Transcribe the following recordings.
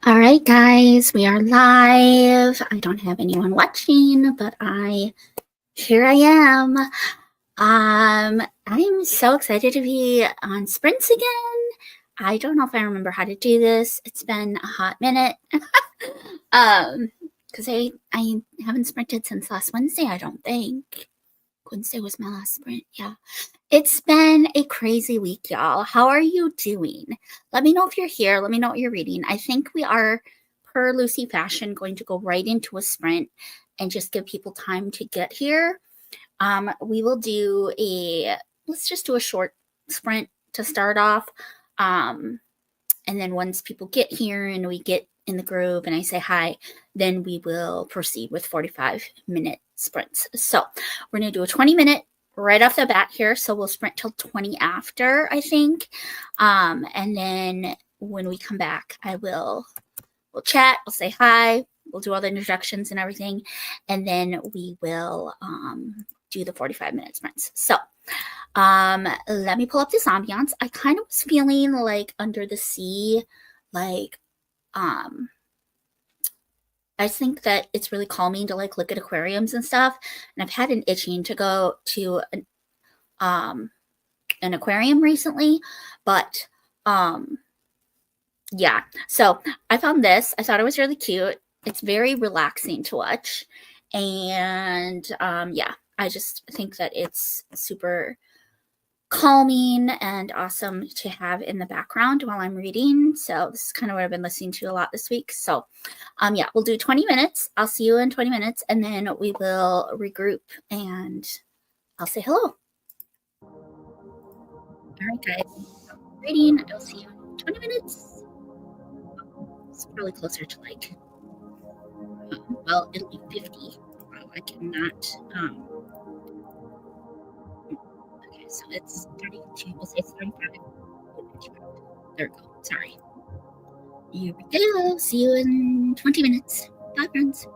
All right, guys, we are live. I don't have anyone watching, but here I am. I'm so excited to be on sprints again. I don't know if I remember how to do this. It's been a hot minute. Because I haven't sprinted since last Wednesday, I don't think. Wednesday was my last sprint. Yeah. It's been a crazy week, y'all. How are you doing? Let me know if you're here. Let me know what you're reading. I think we are, per Lucy fashion, going to go right into a sprint and just give people time to get here. We will do let's just do a short sprint to start off. And then once people get here and we get in the groove and I say hi, then we will proceed with 45-minute sprints. So we're going to do a 20-minute right off the bat here. So we'll sprint till 20 after, I think. And then when we come back, we'll chat, we'll say hi, we'll do all the introductions and everything. And then we will do the 45-minute sprints. So let me pull up this ambiance. I kind of was feeling like under the sea, like I think that it's really calming to like look at aquariums and stuff. And I've had an itching to go to an aquarium recently, but yeah. So I found this. I thought it was really cute. It's very relaxing to watch. And yeah, I just think that it's super calming and awesome to have in the background while I'm reading. So this is kind of what I've been listening to a lot this week. So yeah, we'll do 20 minutes. I'll see you in 20 minutes and then we will regroup and I'll say hello. All right, guys. Reading. I'll see you in 20 minutes. It's probably closer to like, well, it'll be 50. Wow, I cannot. Okay, so it's 32. We'll say it's 35. There we go. Sorry. Here we go. See you in 20 minutes. Bye, friends.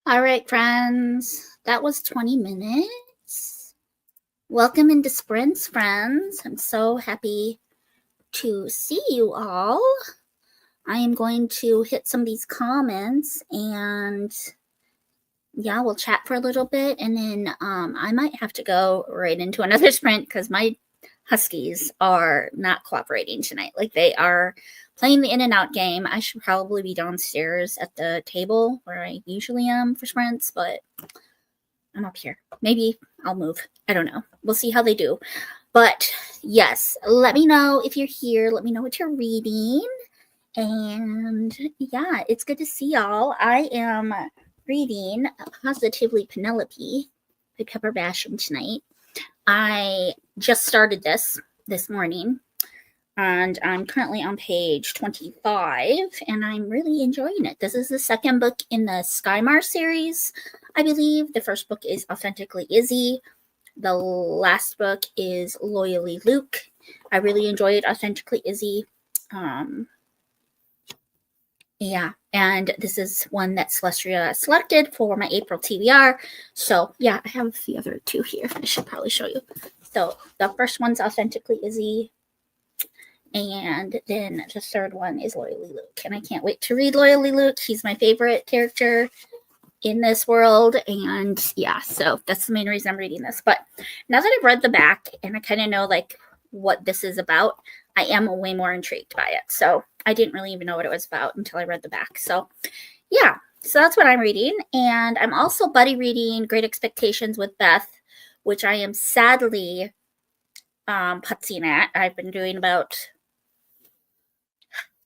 All right, friends, that was 20 minutes. Welcome into Sprints, friends. I'm so happy to see you all. I am going to hit some of these comments and yeah, we'll chat for a little bit and then I might have to go right into another sprint because my huskies are not cooperating tonight. Like they are playing the in and out game. I should probably be downstairs at the table where I usually am for sprints, but I'm up here. Maybe I'll move. I don't know. We'll see how they do. But yes, let me know if you're here. Let me know what you're reading. And yeah, it's good to see y'all. I am reading Positively Penelope by Pepper Basham tonight. I just started this morning and I'm currently on page 25 and I'm really enjoying it. This is the second book in the Skymar series, I believe. The first book is Authentically Izzy. The last book is Loyally Luke. I really enjoyed Authentically Izzy. Yeah, and this is one that Celestia selected for my April TBR. So yeah, I have the other two here. I should probably show you. So the first one's Authentically Izzy, and then the third one is Loyally Luke. And I can't wait to read Loyally Luke. He's my favorite character in this world. And yeah, so that's the main reason I'm reading this. But now that I've read the back and I kind of know like what this is about, I am way more intrigued by it. So I didn't really even know what it was about until I read the back. So yeah, so that's what I'm reading. And I'm also buddy reading Great Expectations with Beth, which I am sadly putzing at. I've been doing about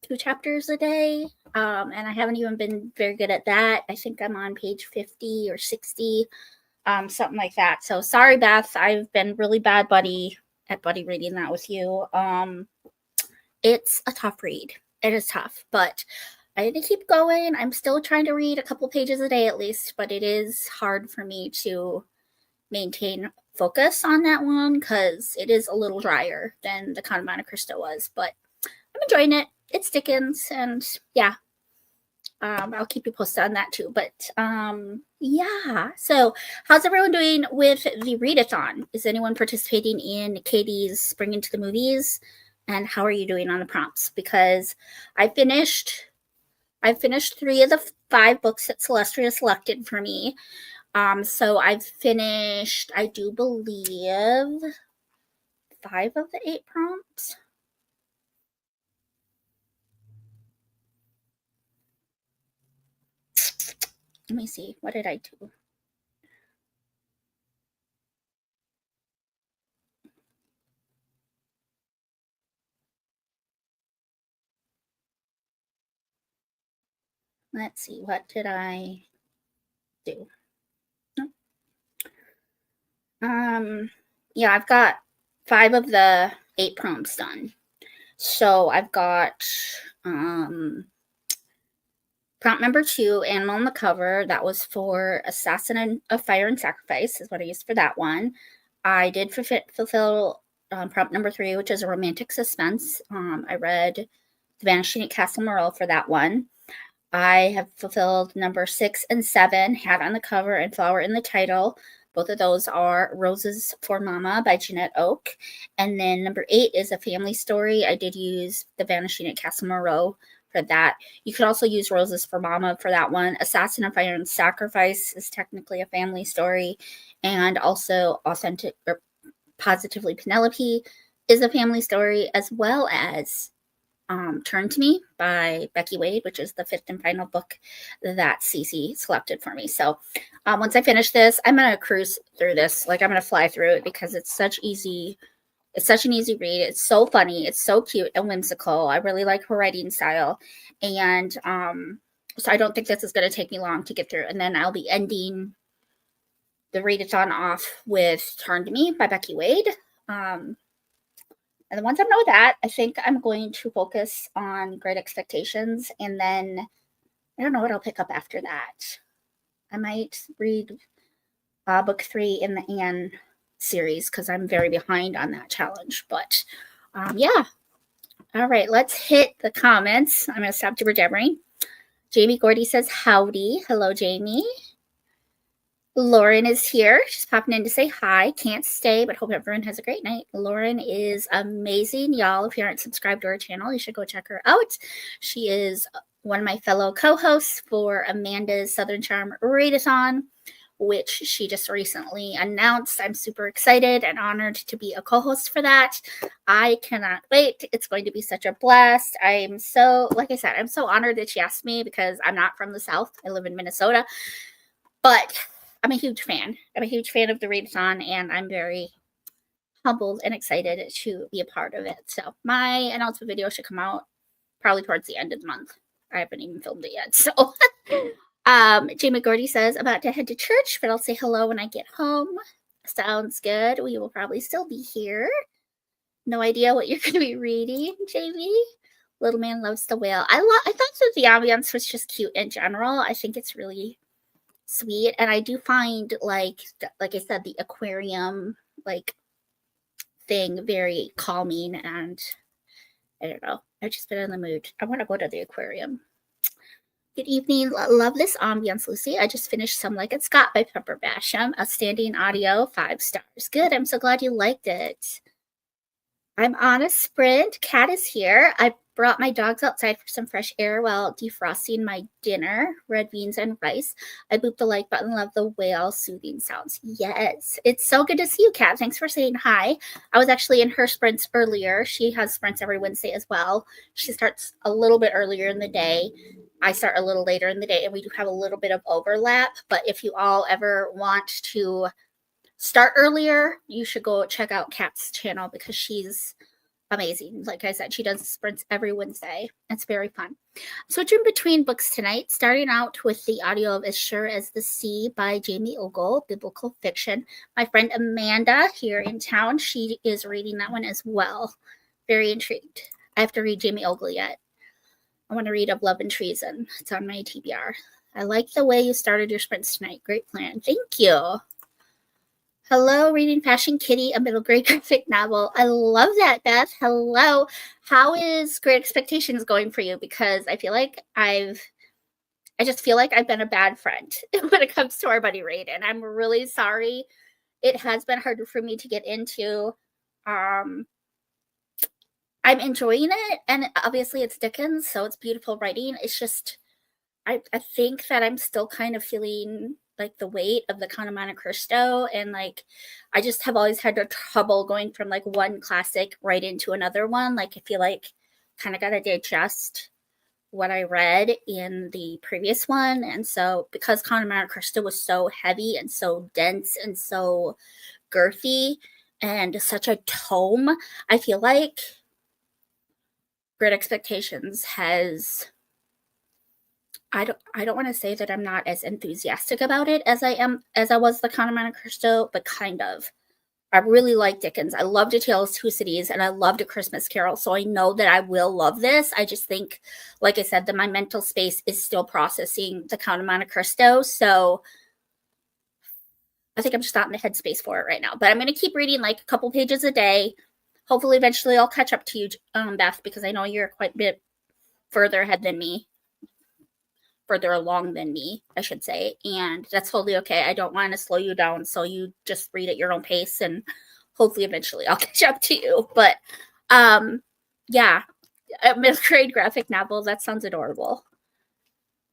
2 chapters a day, and I haven't even been very good at that. I think I'm on page 50 or 60, something like that. So sorry, Beth. I've been really bad buddy reading that with you. It's a tough read. It is tough, but I need to keep going. I'm still trying to read a couple pages a day at least, but it is hard for me to maintain focus on that one because it is a little drier than the Count of Monte Cristo was, but I'm enjoying it. It's Dickens, and yeah, I'll keep you posted on that too. But yeah, so how's everyone doing with the readathon? Is anyone participating in Katie's Spring into the Movies? And how are you doing on the prompts? Because I finished 3 of the 5 books that Celestia selected for me. So I've finished, I do believe, 5 of the 8 prompts. Let me see. What did I do? Let's see. What did I do? Yeah, I've got 5 of the 8 prompts done. So I've got prompt number 2, Animal on the Cover. That was for Assassin of Fire and Sacrifice is what I used for that one. I did fulfill prompt number 3, which is a romantic suspense. I read The Vanishing at Castle Morrel for that one. I have fulfilled number 6 and 7, Hat on the Cover and Flower in the Title. Both of those are Roses for Mama by Jeanette Oke. And then number 8 is A Family Story. I did use The Vanishing at Castle Morrel for that. You could also use Roses for Mama for that one. Assassin of Fire and Sacrifice is technically a family story. And also Positively Penelope is a family story, as well as Turn to Me by Becky Wade, which is the 5th and final book that Cece selected for me. So once I finish this, I'm going to cruise through this. Like I'm going to fly through it because it's such an easy read. It's so funny. It's so cute and whimsical. I really like her writing style. And so I don't think this is going to take me long to get through. And then I'll be ending the readathon off with Turn to Me by Becky Wade. And once I'm done with that, I think I'm going to focus on Great Expectations. And then I don't know what I'll pick up after that. I might read book 3 in the Anne series because I'm very behind on that challenge. But yeah. All right, let's hit the comments. I'm going to stop jibber-jabbering. Jamie Gordy says, howdy. Hello, Jamie. Lauren is here. She's popping in to say hi. Can't stay, but hope everyone has a great night. Lauren is amazing, y'all. If you aren't subscribed to her channel, you should go check her out. She is one of my fellow co-hosts for Amanda's Southern Charm Readathon, which she just recently announced. I'm super excited and honored to be a co-host for that. I cannot wait. It's going to be such a blast. I'm so, like I said, I'm so honored that she asked me because I'm not from the South. I live in Minnesota, but I'm a huge fan. I'm a huge fan of the Readathon, and I'm very humbled and excited to be a part of it. So my announcement video should come out probably towards the end of the month. I haven't even filmed it yet. So Jamie Gordy says, about to head to church, but I'll say hello when I get home. Sounds good. We will probably still be here. No idea what you're going to be reading, Jamie. Little Man Loves the Whale. I thought that the ambience was just cute in general. I think it's really sweet, and I do find like I said, the aquarium like thing very calming, and I don't know, I've just been in the mood. I want to go to the aquarium. Good evening. Love this ambience, Lucy. I just finished Some Like It Scott by Pepper Basham. Outstanding audio, 5 stars. Good. I'm so glad you liked it. I'm on a sprint. Kat is here. I brought my dogs outside for some fresh air while defrosting my dinner, red beans and rice. I booped the like button. Love the whale soothing sounds. Yes, it's so good to see you, Kat. Thanks for saying hi. I was actually in her sprints earlier. She has sprints every Wednesday as well. She starts a little bit earlier in the day. I start a little later in the day, and we do have a little bit of overlap. But if you all ever want to start earlier, you should go check out Kat's channel because she's amazing. Like I said, she does sprints every Wednesday. It's very fun. Switching between books tonight, starting out with the audio of As Sure as the Sea by Jamie Ogle, biblical fiction. My friend Amanda here in town, she is reading that one as well. Very intrigued. I have to read Jamie Ogle yet. I want to read Of Love and Treason. It's on my TBR. I like the way you started your sprints tonight. Great plan. Thank you. Hello, reading Fashion Kitty, a middle grade graphic novel. I love that, Beth. Hello. How is Great Expectations going for you? Because I feel like I just feel like I've been a bad friend when it comes to our buddy Raid, and I'm really sorry. It has been harder for me to get into. I'm enjoying it, and obviously it's Dickens, so it's beautiful writing. It's just, I think that I'm still kind of feeling like the weight of the Count of Monte Cristo, and like I just have always had trouble going from like one classic right into another one. Like I feel like kind of got to digest what I read in the previous one, and so because Count of Monte Cristo was so heavy and so dense and so girthy and such a tome, I feel like Great Expectations has, I don't want to say that I'm not as enthusiastic about it as I was the Count of Monte Cristo, but kind of. I really like Dickens. I loved A Tale of Two Cities, and I loved A Christmas Carol, so I know that I will love this. I just think, like I said, that my mental space is still processing the Count of Monte Cristo, so I think I'm just not in the headspace for it right now. But I'm going to keep reading like a couple pages a day. Hopefully, eventually, I'll catch up to you, Beth, because I know you're quite a bit further ahead than me. Further along than me, I should say, and that's totally okay. I don't want to slow you down, so you just read at your own pace, and hopefully eventually I'll catch up to you. But yeah, a middle grade graphic novel, that sounds adorable.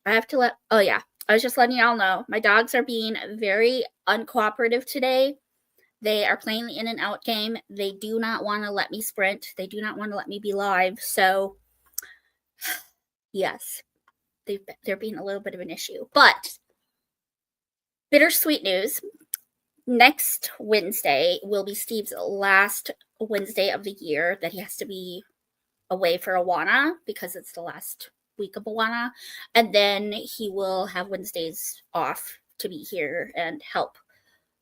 I have to oh yeah, I was just letting y'all know my dogs are being very uncooperative today. They are playing the in and out game. They do not want to let me sprint. They do not want to let me be live. So yes, they're being a little bit of an issue. But bittersweet news. Next Wednesday will be Steve's last Wednesday of the year that he has to be away for Awana because it's the last week of Awana. And then he will have Wednesdays off to be here and help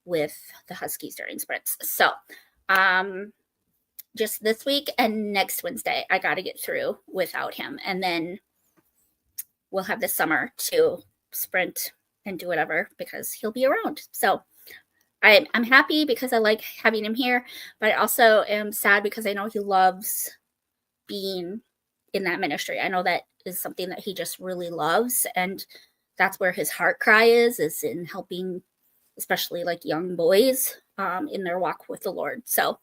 with the Huskies during sprints. So just this week and next Wednesday, I got to get through without him. And then we'll have this summer to sprint and do whatever because he'll be around. So I'm happy because I like having him here, but I also am sad because I know he loves being in that ministry. I know that is something that he just really loves, and that's where his heart cry is in helping especially like young boys in their walk with the Lord. So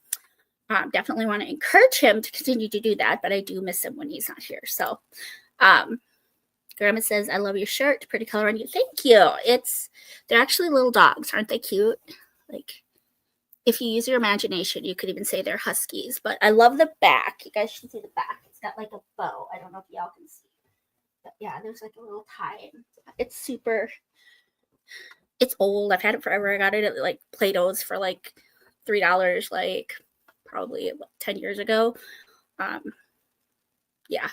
definitely want to encourage him to continue to do that, but I do miss him when he's not here. So Grandma says, I love your shirt. Pretty color on you. Thank you. They're actually little dogs. Aren't they cute? Like, if you use your imagination, you could even say they're huskies. But I love the back. You guys should see the back. It's got like a bow. I don't know if y'all can see. But yeah, there's like a little tie. It's old. I've had it forever. I got it at like Plato's for like $3, like probably 10 years ago. Yeah,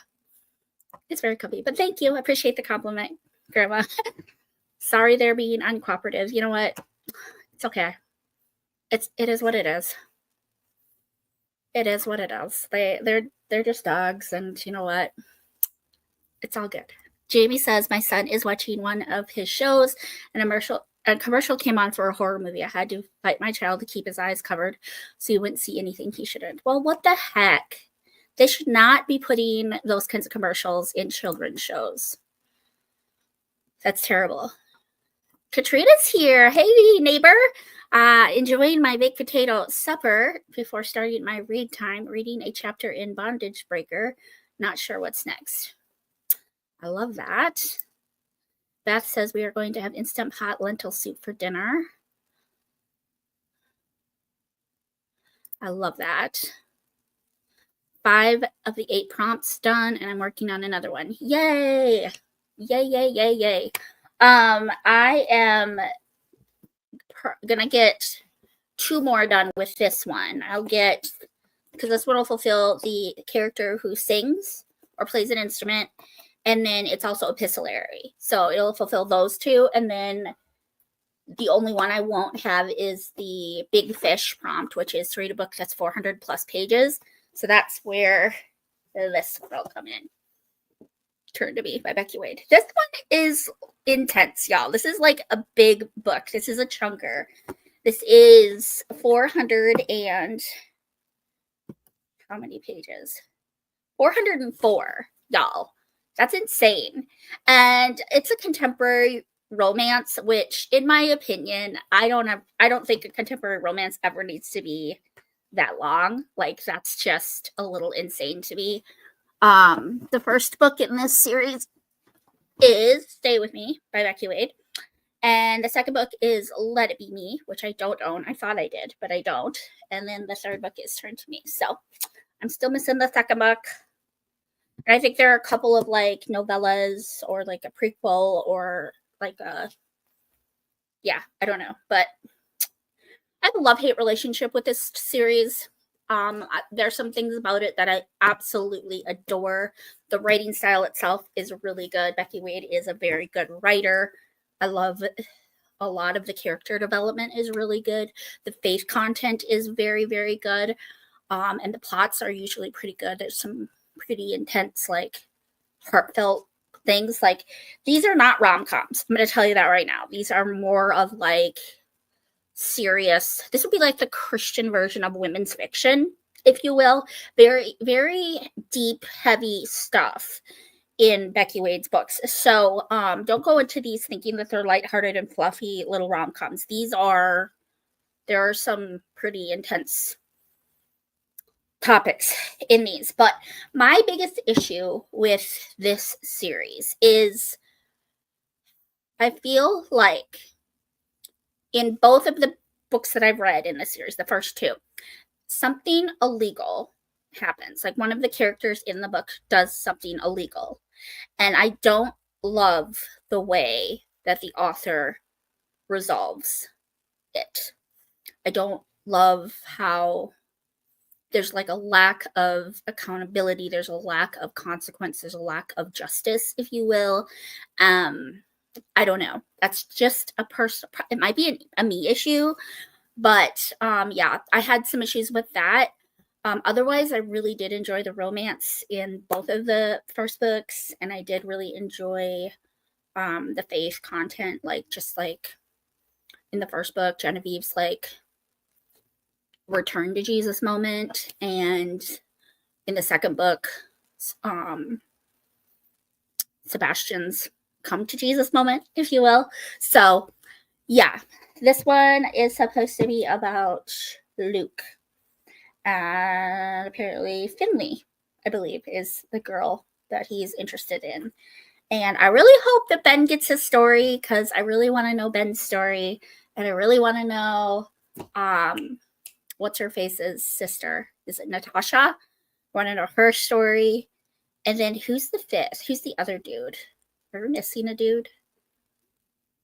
it's very comfy. But thank you. I appreciate the compliment, Grandma. Sorry they're being uncooperative. You know what? It's okay. It is what it is. It is what it is. They're just dogs, and you know what? It's all good. Jamie says my son is watching one of his shows, and a commercial came on for a horror movie. I had to fight my child to keep his eyes covered so he wouldn't see anything he shouldn't. Well, what the heck? They should not be putting those kinds of commercials in children's shows. That's terrible. Katrina's here. Hey, neighbor. Enjoying my baked potato supper before starting my read time, reading a chapter in Bondage Breaker. Not sure what's next. I love that. Beth says we are going to have Instant Pot lentil soup for dinner. I love that. 5 of the 8 prompts done, and I'm working on another one. Yay! Yay, yay, yay, yay. I am gonna get 2 more done with this one. Because this one will fulfill the character who sings or plays an instrument, and then it's also epistolary. So it'll fulfill those 2, and then the only one I won't have is the Big Fish prompt, which is to read a book that's 400 plus pages. So that's where this will come in. Turn to Me by Becky Wade. This one is intense, y'all. This is like a big book. This is a chunker. This is 400 and how many pages? 404, y'all. That's insane. And it's a contemporary romance, which in my opinion, I don't think a contemporary romance ever needs to be that long. Like, that's just a little insane to me. The first book in this series is Stay With Me by Becky Wade. And the second book is Let It Be Me, which I don't own. I thought I did, but I don't. And then the third book is Turn to Me. So I'm still missing the second book. And I think there are a couple of like novellas or like a prequel or like I don't know. But I have a love-hate relationship with this series. There's some things about it that I absolutely adore. The writing style itself is really good. Becky Wade is a very good writer. I love a lot of the character development is really good. The faith content is very, very good. And the plots are usually pretty good. There's some pretty intense, like heartfelt things. Like, these are not rom-coms. I'm going to tell you that right now. These are more of like serious. This would be like the Christian version of women's fiction, if you will. Very, very deep, heavy stuff in Becky Wade's books. So don't go into these thinking that they're lighthearted and fluffy little rom-coms. There are some pretty intense topics in these. But my biggest issue with this series is I feel like in both of the books that I've read in the series, the first 2, something illegal happens. Like, one of the characters in the book does something illegal. And I don't love the way that the author resolves it. I don't love how there's like a lack of accountability. There's a lack of consequence. There's a lack of justice, if you will. I don't know. That's just a personal, it might be a me issue, but yeah, I had some issues with that. Otherwise, I really did enjoy the romance in both of the first books, and I did really enjoy the faith content, like just like in the first book, Genevieve's like return to Jesus moment, and in the second book, Sebastian's come to Jesus moment, if you will. So yeah, This one is supposed to be about Luke. And apparently Finley, I believe, is the girl that he's interested in. And I really hope that Ben gets his story, because I really want to know Ben's story. And I really want to know what's her face's sister. Is it Natasha? I want to know her story. And then who's the fifth? Who's the other dude? Are we missing a dude?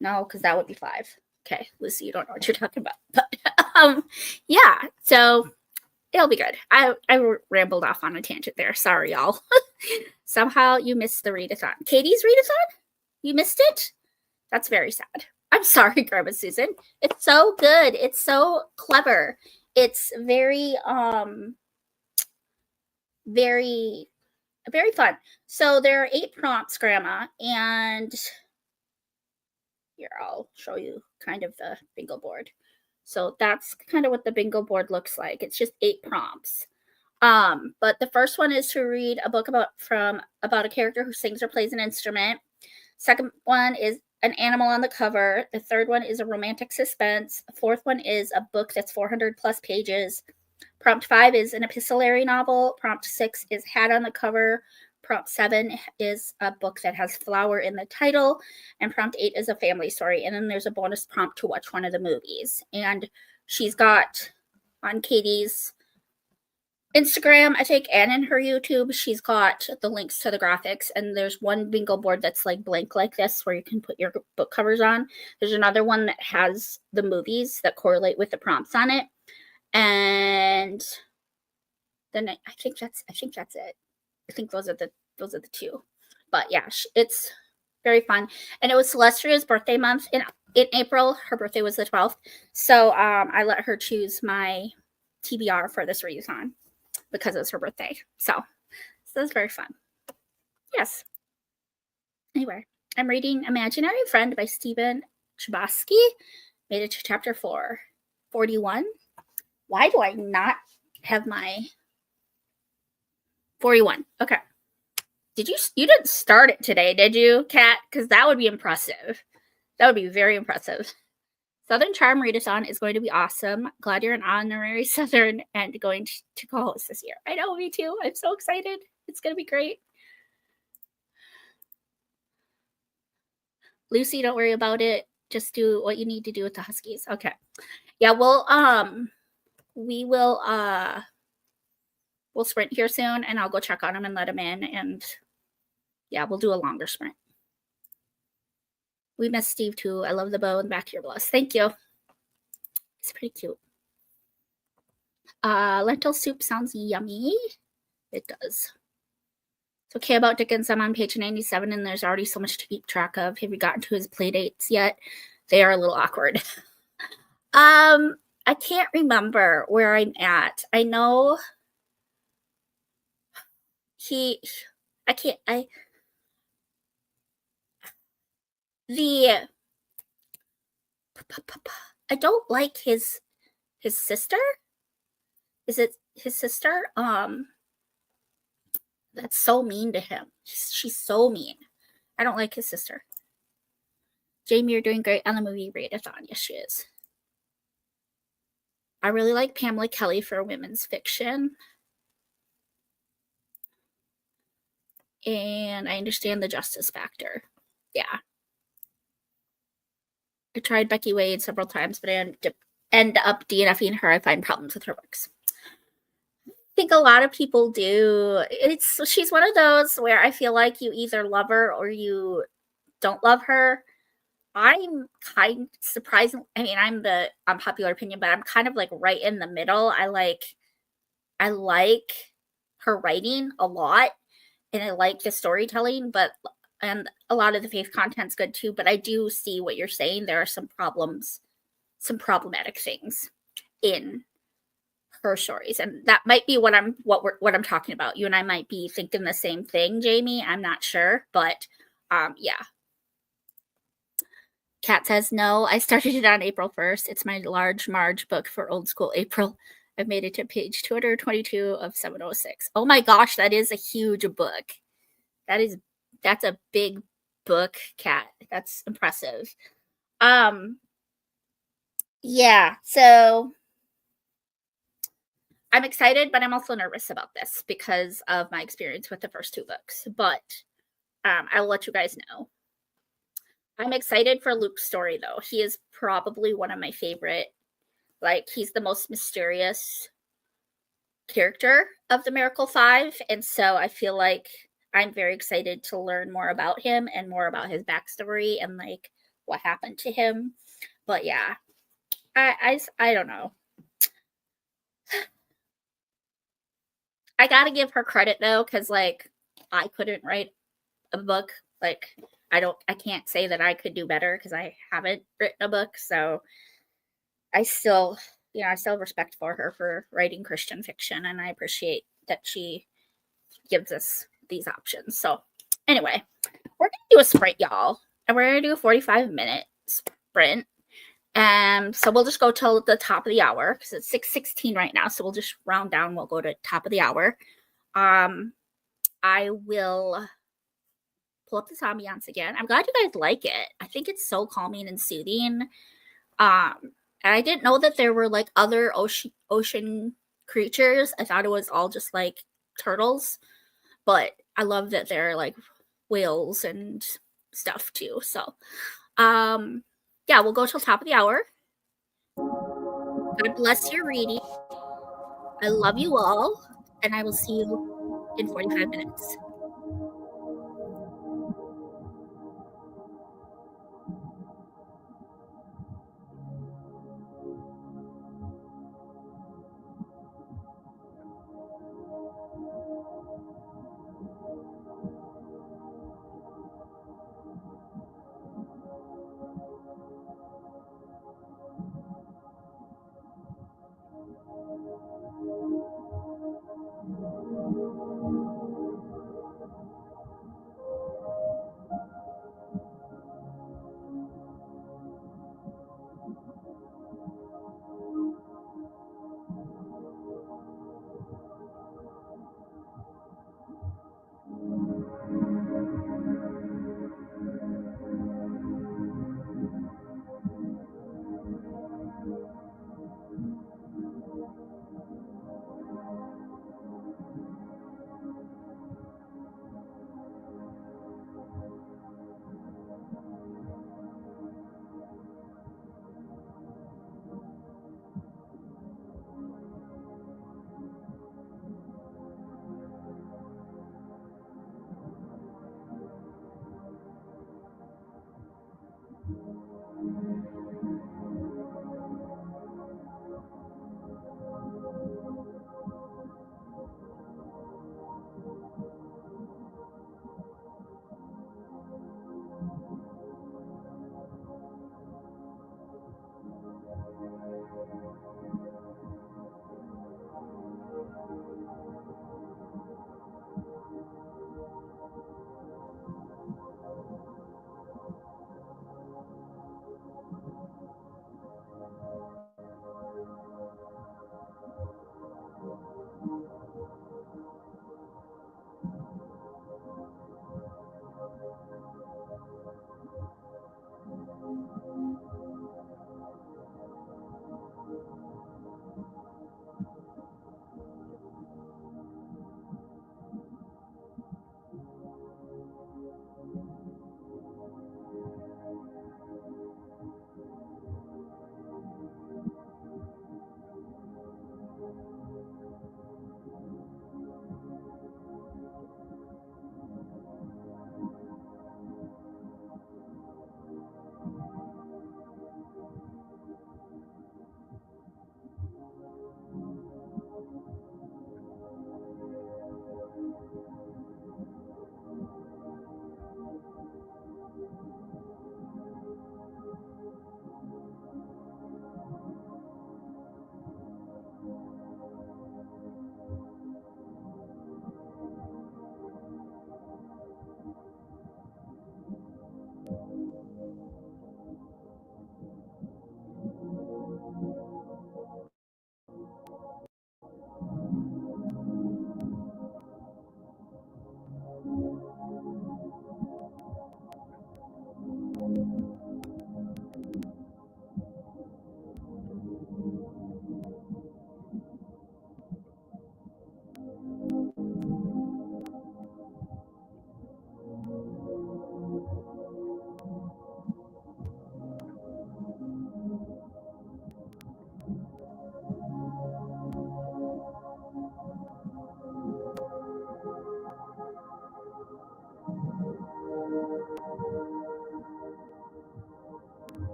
No, because that would be 5. Okay, Lucy, you don't know what you're talking about. But yeah, so it'll be good. I rambled off on a tangent there. Sorry, y'all. Somehow you missed the readathon. Katie's readathon? You missed it? That's very sad. I'm sorry, Grandma Susan. It's so good. It's so clever. It's very very fun. So there are 8 prompts, Grandma, and here, I'll show you kind of the bingo board. So that's kind of what the bingo board looks like. It's just 8 prompts. But the first one is to read a book about a character who sings or plays an instrument. Second one is an animal on the cover. The third one is a romantic suspense. The fourth one is a book that's 400 plus pages. Prompt 5 is an epistolary novel. Prompt 6 is hat on the cover. Prompt 7 is a book that has flower in the title. And prompt 8 is a family story. And then there's a bonus prompt to watch one of the movies. And she's got on Katie's Instagram, I think, and in her YouTube, she's got the links to the graphics. And there's one bingo board that's like blank like this, where you can put your book covers on. There's another one that has the movies that correlate with the prompts on it. And then I think that's it. I think those are the 2. But yeah, it's very fun. And it was Celestria's birthday month in April. Her birthday was the 12th. So I let her choose my TBR for this readathon because it was her birthday. So it was very fun. Yes. Anyway, I'm reading Imaginary Friend by Stephen Chbosky. Made it to chapter 41. Why do I not have my 41? Okay. You didn't start it today, did you, Kat? Because that would be impressive. That would be very impressive. Southern Charm Readathon is going to be awesome. Glad you're an honorary Southern and going to co-host this year. I know, me too. I'm so excited. It's going to be great. Lucy, don't worry about it. Just do what you need to do with the Huskies. Okay. Yeah, we'll sprint here soon, and I'll go check on them and let them in, and yeah, we'll do a longer sprint. We miss Steve too. I love the bow in the back of your blouse. Thank you. It's pretty cute. Lentil soup sounds yummy. It does. It's okay about Dickens. I'm on page 97, and there's already so much to keep track of. Have you gotten to his play dates yet? They are a little awkward. I can't remember where I'm at. I know I don't like his sister. Is it his sister? That's so mean to him. She's so mean. I don't like his sister. Jamie, you're doing great on the movie readathon. Yes, she is. I really like Pamela Kelly for women's fiction. And I understand the justice factor. Yeah. I tried Becky Wade several times, but I end up DNFing her. I find problems with her works. I think a lot of people do. She's one of those where I feel like you either love her or you don't love her. I'm kind surprising. I mean, I'm the unpopular opinion, but I'm kind of like right in the middle. I like her writing a lot, and I like the storytelling, and a lot of the faith content's good too. But I do see what you're saying. There are some problematic things in her stories, and that might be what I'm talking about. You and I might be thinking the same thing, Jamie. I'm not sure, but yeah. Kat says, no, I started it on April 1st. It's my large Marge book for old school April. I've made it to page 222 of 706. Oh my gosh, that is a huge book. That's a big book, Kat. That's impressive. Yeah, so I'm excited, but I'm also nervous about this because of my experience with the first 2 books, but, I will let you guys know. I'm excited for Luke's story, though. He is probably one of my favorite, like, he's the most mysterious character of the Miracle 5, and so I feel like I'm very excited to learn more about him and more about his backstory and, like, what happened to him, but yeah, I don't know. I gotta give her credit, though, because like, I couldn't write a book, like, I can't say that I could do better because I haven't written a book, so I still I still have respect for her for writing Christian fiction, and I appreciate that she gives us these options. So, anyway, we're gonna do a sprint, y'all, and we're gonna do a 45-minute sprint. So we'll just go till the top of the hour because it's 6:16 right now. So we'll just round down. We'll go to top of the hour. I will pull up this ambiance again. I'm glad you guys like it. I think it's so calming and soothing. Um, and I didn't know that there were like other ocean creatures. I thought it was all just like turtles, but I love that there are like whales and stuff too. So, yeah, we'll go till top of the hour. God bless your reading. I love you all, and I will see you in 45 minutes.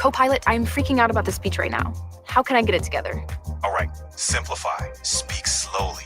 Co-pilot, I'm freaking out about the speech right now. How can I get it together? All right, simplify. Speak slowly.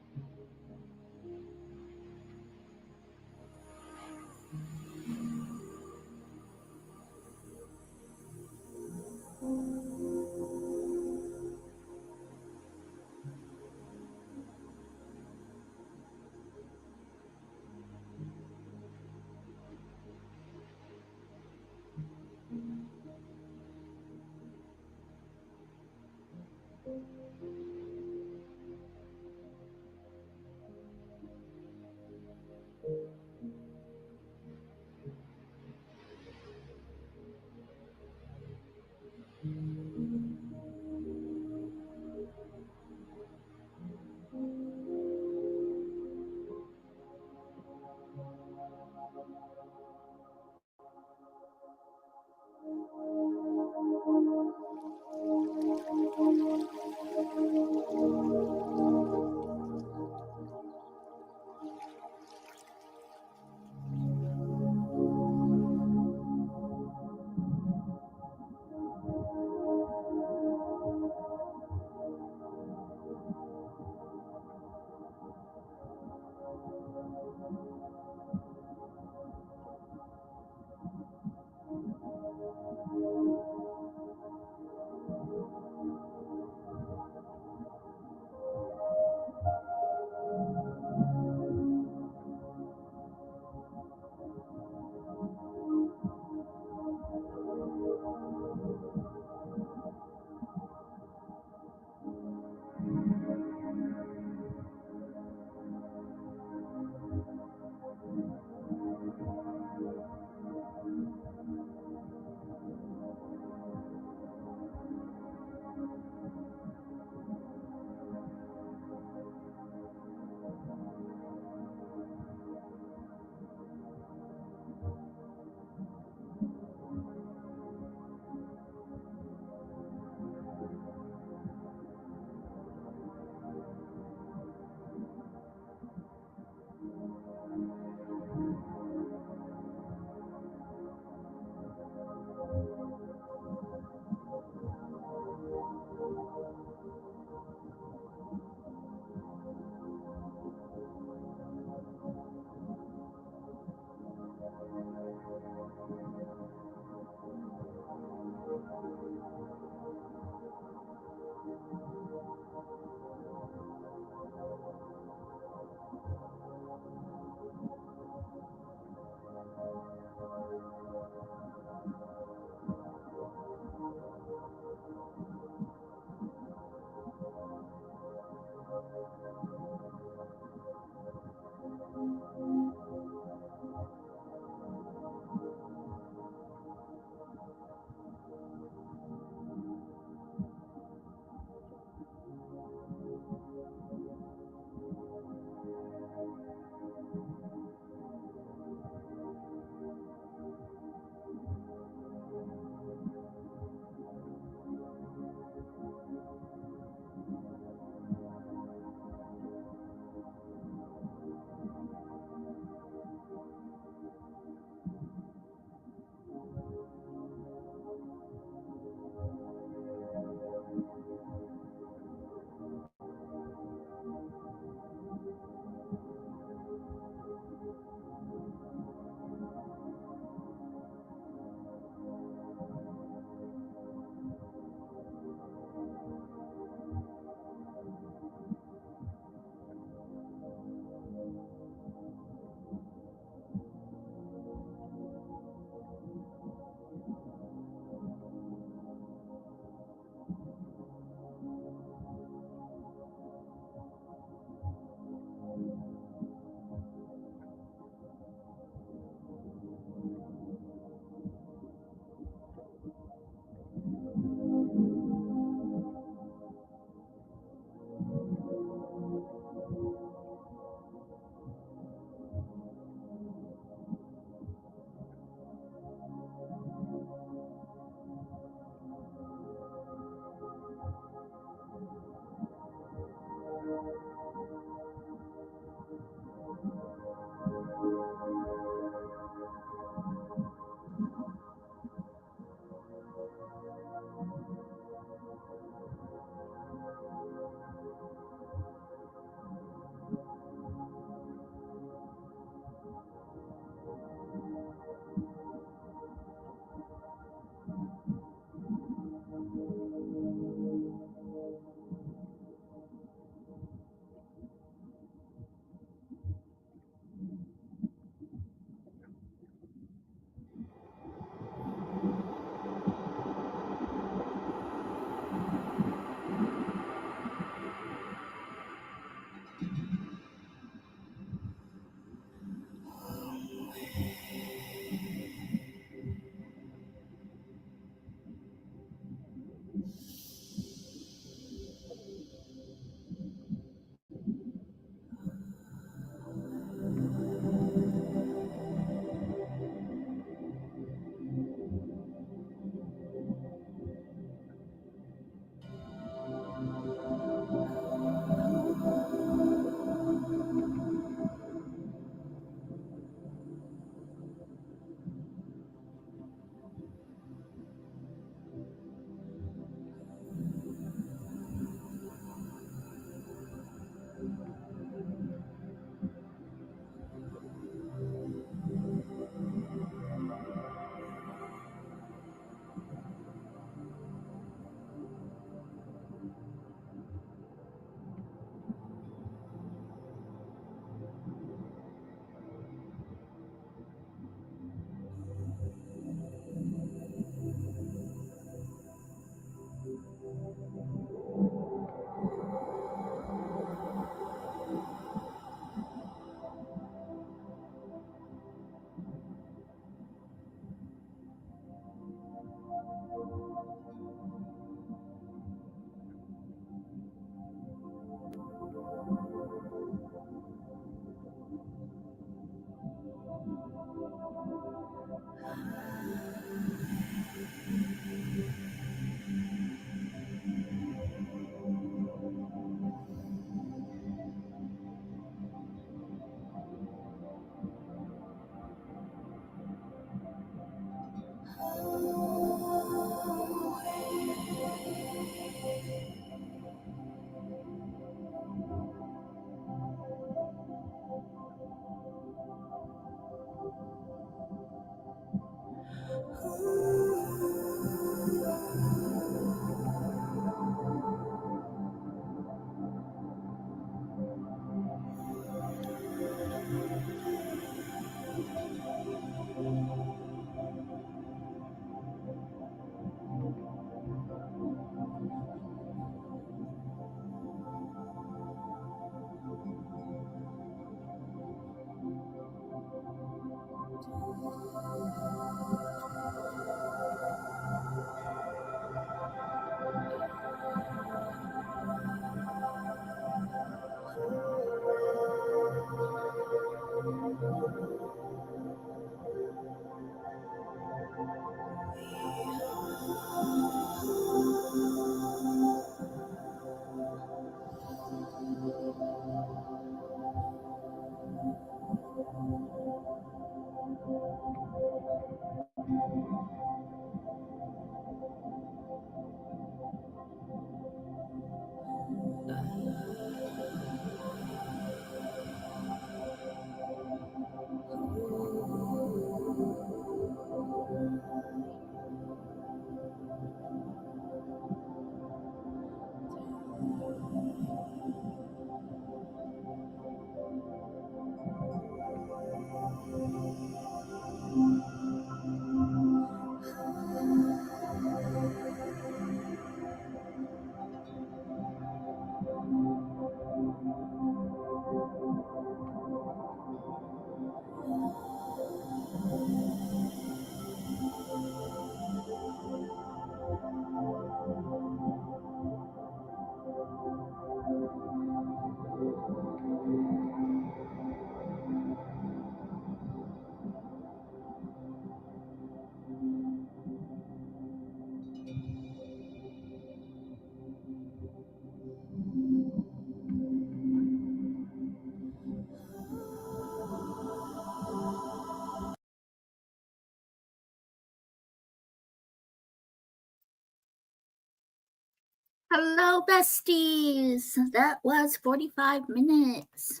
Hello, besties. That was 45 minutes.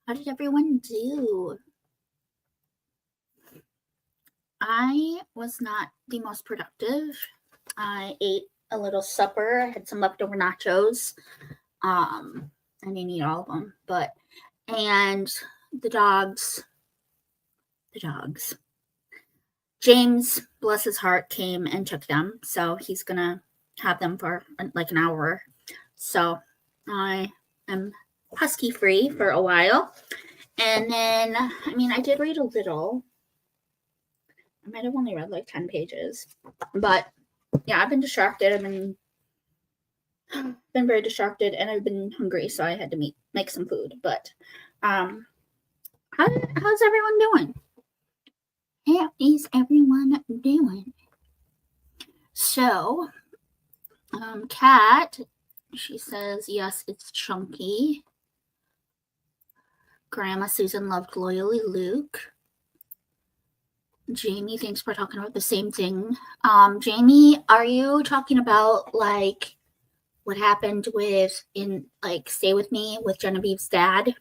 How did everyone do? I was not the most productive. I ate a little supper. I had some leftover nachos. I didn't eat all of them, and the dogs. James, bless his heart, came and took them. So he's going to have them for like an hour. So I am husky free for a while. And then, I did read a little. I might have only read like 10 pages. But yeah, I've been distracted. I've been very distracted, and I've been hungry, so I had to make some food. But how's everyone doing? How is everyone doing? So, Kat, she says, yes, it's chunky. Grandma Susan loved Loyally Luke. Jamie thinks we're talking about the same thing. Jamie, are you talking about like what happened in Stay With Me with Genevieve's dad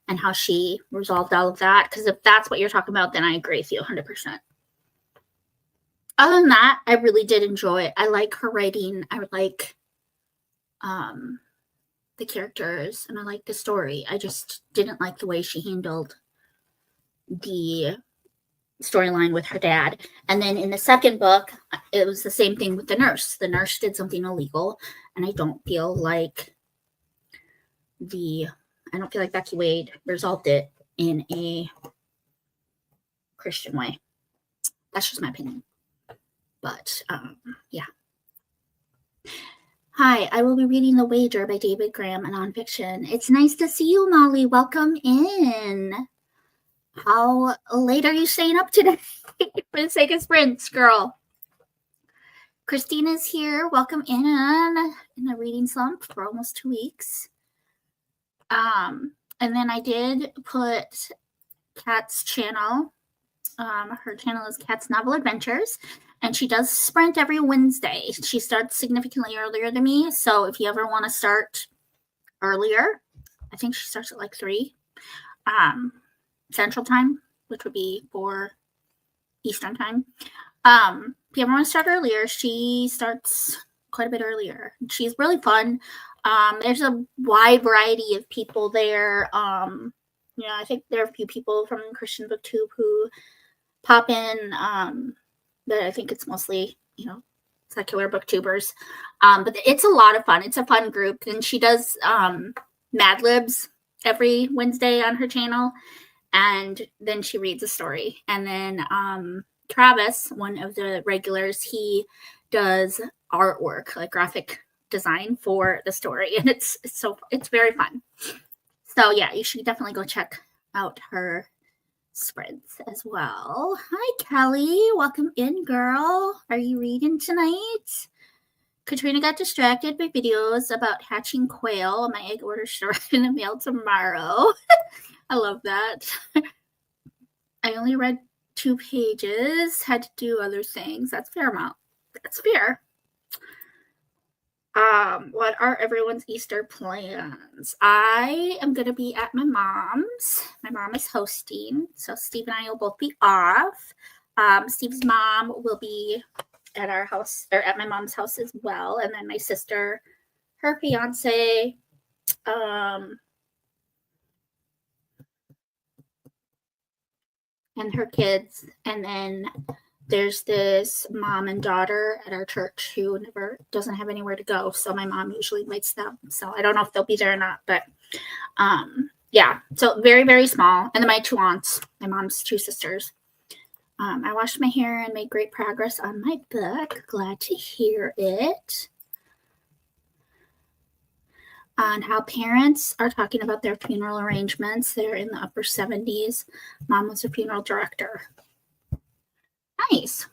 and how she resolved all of that? Because if that's what you're talking about, then I agree with you 100%. Other than that, I really did enjoy it. I like her writing. I like the characters, and I like the story. I just didn't like the way she handled the storyline with her dad. And then in the second book, it was the same thing with the nurse. The nurse did something illegal, and I don't feel like Becky Wade resolved it in a Christian way. That's just my opinion. But yeah. Hi, I will be reading The Wager by David Graham, a nonfiction. It's nice to see you, Molly. Welcome in. How late are you staying up today? For the sake of sprints, girl. Christina's here. Welcome in a reading slump for almost 2 weeks. And then I did put Kat's channel. Her channel is Kat's Novel Adventures, and she does sprint every Wednesday. She starts significantly earlier than me, so if you ever want to start earlier, I think she starts at like 3 Central Time, which would be 4 Eastern Time. If you ever want to start earlier, she starts quite a bit earlier. She's really fun. There's a wide variety of people there. I think there are a few people from Christian BookTube who pop in, but I think it's mostly, secular booktubers. But it's a lot of fun. It's a fun group. And she does Mad Libs every Wednesday on her channel. And then she reads a story. And then Travis, one of the regulars, he does artwork, like graphic design for the story. And it's very fun. So yeah, you should definitely go check out her sprints as well. Hi, Kelly. Welcome in, girl. Are you reading tonight? Katrina got distracted by videos about hatching quail. My egg order should arrive in the mail tomorrow. I love that. I only read 2 pages. Had to do other things. That's fair amount. That's fair. What are everyone's Easter plans? I am going to be at my mom's. My mom is hosting, so Steve and I will both be off. Steve's mom will be at our house, or at my mom's house as well, and then my sister, her fiance, and her kids, and then there's this mom and daughter at our church who never doesn't have anywhere to go, so my mom usually invites them. So I don't know if they'll be there or not, but yeah. So very, very small. And then my 2 aunts, my mom's 2 sisters. I washed my hair and made great progress on my book. Glad to hear it. On how parents are talking about their funeral arrangements. They're in the upper 70s. Mom was a funeral director. Nice.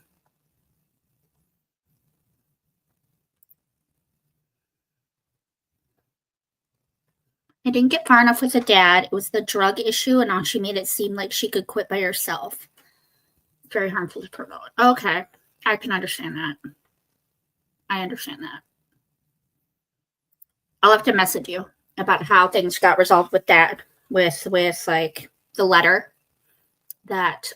I didn't get far enough with the dad. It was the drug issue, and now she made it seem like she could quit by herself. Very harmful to promote. Okay, I can understand that. I understand that. I'll have to message you about how things got resolved with that, with like the letter that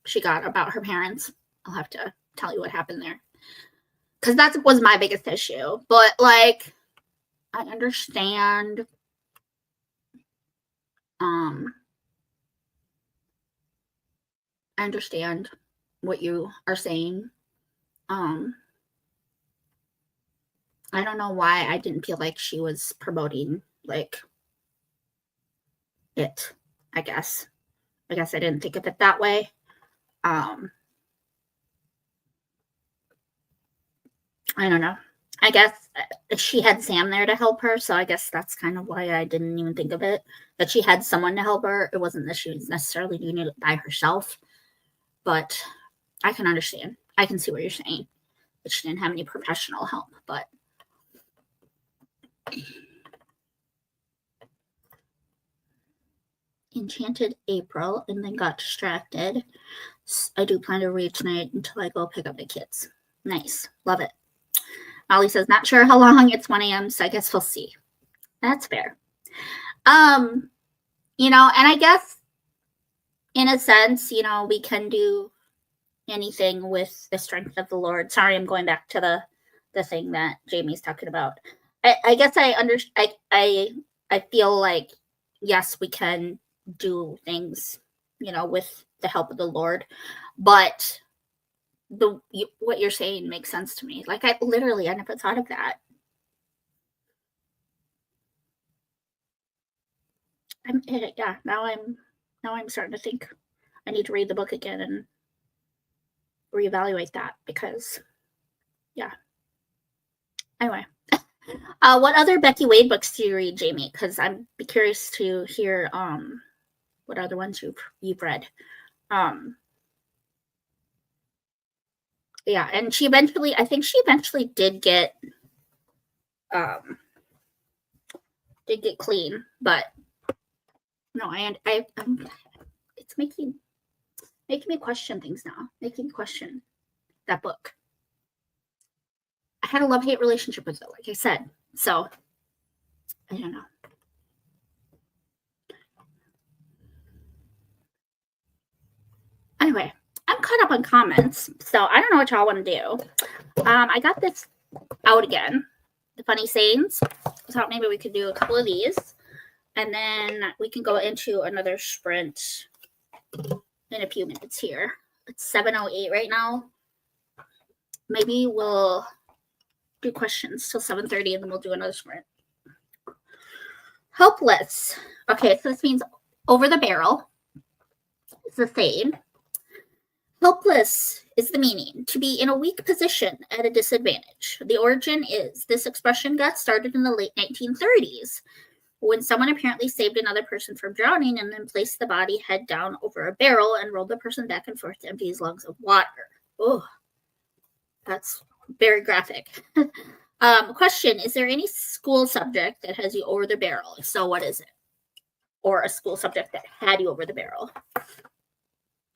she got about her parents. I'll have to tell you what happened there, because that was my biggest issue. But like, I understand. I understand what you are saying. I don't know why I didn't feel like she was promoting like it. I guess I didn't think of it that way. I don't know. I guess she had Sam there to help her, so I guess that's kind of why I didn't even think of it. That she had someone to help her. It wasn't that she was necessarily doing it by herself. But I can understand. I can see what you're saying. That she didn't have any professional help, but Enchanted April and then got distracted. I do plan to read tonight until I go pick up the kids. Nice. Love it. Molly says, not sure how long. It's 1 a.m., so I guess we'll see. That's fair. You know, and I guess in a sense, you know, we can do anything with the strength of the Lord. Sorry, I'm going back to the thing that Jamie's talking about. I guess I feel like, yes, we can do things, you know, with the help of the Lord, but what you're saying makes sense to me. Like, I never thought of that. Now I'm starting to think I need to read the book again and reevaluate that, because yeah. Anyway, what other Becky Wade books do you read, Jamie? Because I'm curious to hear what other ones you've read. Yeah, and I think she eventually did get clean, but no, it's making me question things now. Making me question that book. I had a love-hate relationship with it, like I said. So I don't know. Anyway, I'm caught up on comments, so I don't know what y'all want to do. I got this out again, the funny sayings. I thought maybe we could do a couple of these, and then we can go into another sprint in a few minutes here. It's 7:08 right now. Maybe we'll do questions till 7:30, and then we'll do another sprint. Helpless. Okay, so this means over the barrel. It's the same. Helpless is the meaning, to be in a weak position at a disadvantage. The origin is this expression got started in the late 1930s when someone apparently saved another person from drowning and then placed the body head down over a barrel and rolled the person back and forth to empty his lungs of water. Oh, that's very graphic. Question, is there any school subject that has you over the barrel? If so, what is it? Or a school subject that had you over the barrel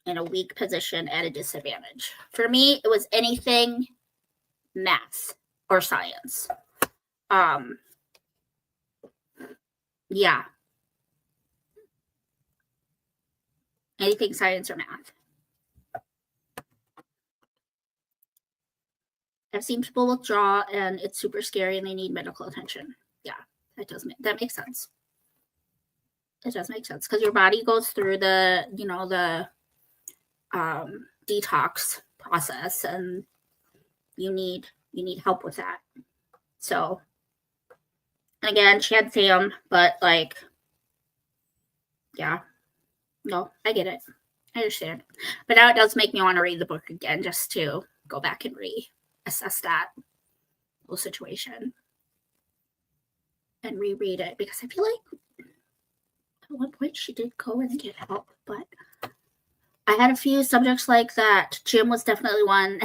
in a weak position at a disadvantage? For me, it was anything math or science. Yeah. Anything science or math. I've seen people withdraw and it's super scary and they need medical attention. Yeah, that makes sense. It does make sense because your body goes through the detox process and you need help with that. So, and again, she had Sam, but like, yeah, no, I get it. I understand. But now it does make me want to read the book again just to go back and reassess that whole situation and reread it, because I feel like at one point she did go and get help, but I had a few subjects like that. Gym was definitely one.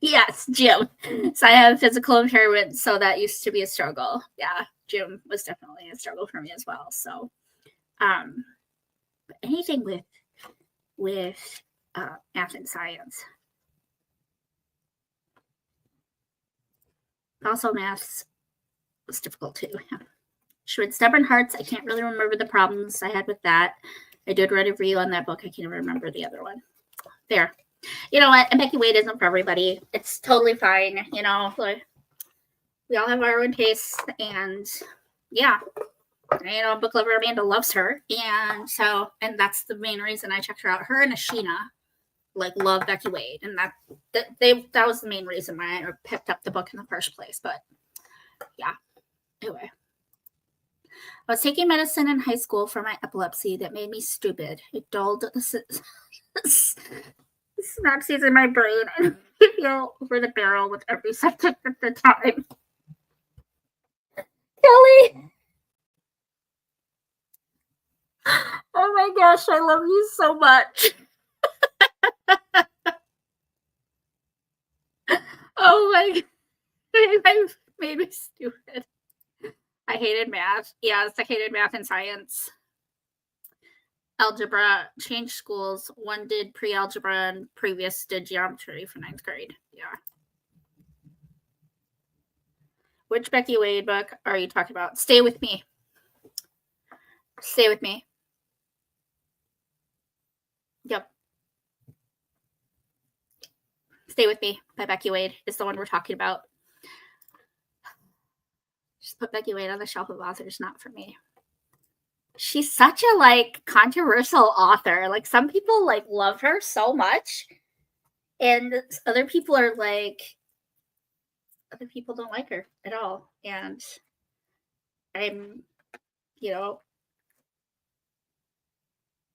Yes, gym. So I have physical impairment, so that used to be a struggle. Yeah, gym was definitely a struggle for me as well. So, but anything with math and science. Also, maths was difficult too. Yeah. She read Stubborn Hearts. I can't really remember the problems I had with that. I did write a review on that book. I can't remember the other one. There. You know what? And Becky Wade isn't for everybody. It's totally fine. You know, like, we all have our own tastes. And yeah, you know, book lover Amanda loves her. And so, and that's the main reason I checked her out. Her and Ashina like love Becky Wade. And that was the main reason why I picked up the book in the first place. But yeah, anyway. I was taking medicine in high school for my epilepsy that made me stupid. It dulled the synapses in my brain and I feel over the barrel with every subject at the time. Kelly! Oh my gosh, I love you so much. Oh my god. I made me stupid. I hated math. Yes, I hated math and science. Algebra, changed schools. One did pre-algebra and previous did geometry for 9th grade. Yeah. Which Becky Wade book are you talking about? Stay With Me. Stay With Me. Yep. Stay With Me by Becky Wade is the one we're talking about. Just put Becky Wade on the shelf of authors, not for me. She's such a like controversial author. Like some people like love her so much, and other people are like, other people don't like her at all. And I'm, you know,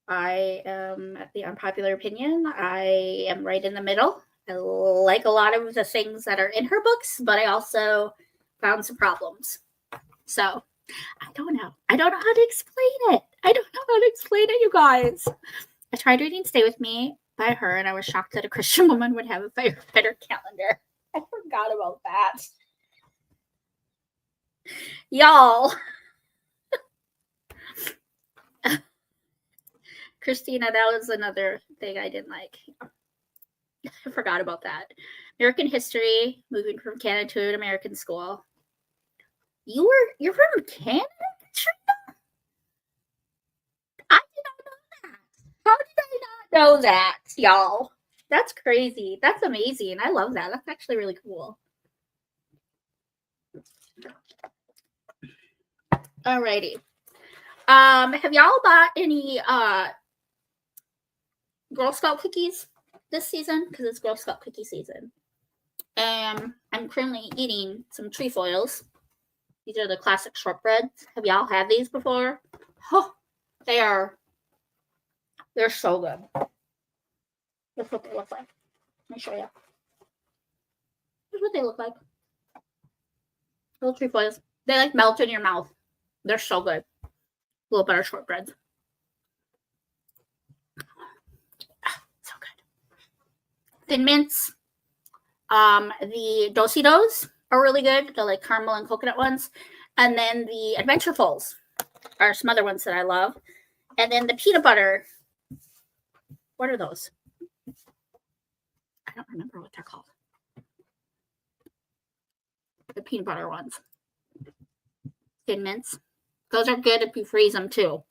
I am the unpopular opinion. I am right in the middle. I like a lot of the things that are in her books, but I also found some problems. So I don't know. I don't know how to explain it. I don't know how to explain it, you guys. I tried reading Stay With Me by her, and I was shocked that a Christian woman would have a firefighter calendar. I forgot about that. Y'all. Christina, that was another thing I didn't like. I forgot about that. American history, moving from Canada to an American school. You're from Canada, Katrina? I did not know that. How did I not know that, y'all? That's crazy. That's amazing. I love that. That's actually really cool. Alrighty. Have y'all bought any Girl Scout cookies this season? Because it's Girl Scout cookie season. I'm currently eating some trefoils. These are the classic shortbreads. Have y'all had these before? Oh, they're so good. That's what they look like. Let me show you. Here's what they look like. Little trefoils. They like melt in your mouth. They're so good. Little butter shortbreads. So good. Thin Mints. The Do-si-dos are really good. The like caramel and coconut ones. And then the Adventurefuls are some other ones that I love. And then the peanut butter. What are those? I don't remember what they're called. The peanut butter ones. Thin Mints. Those are good if you freeze them too.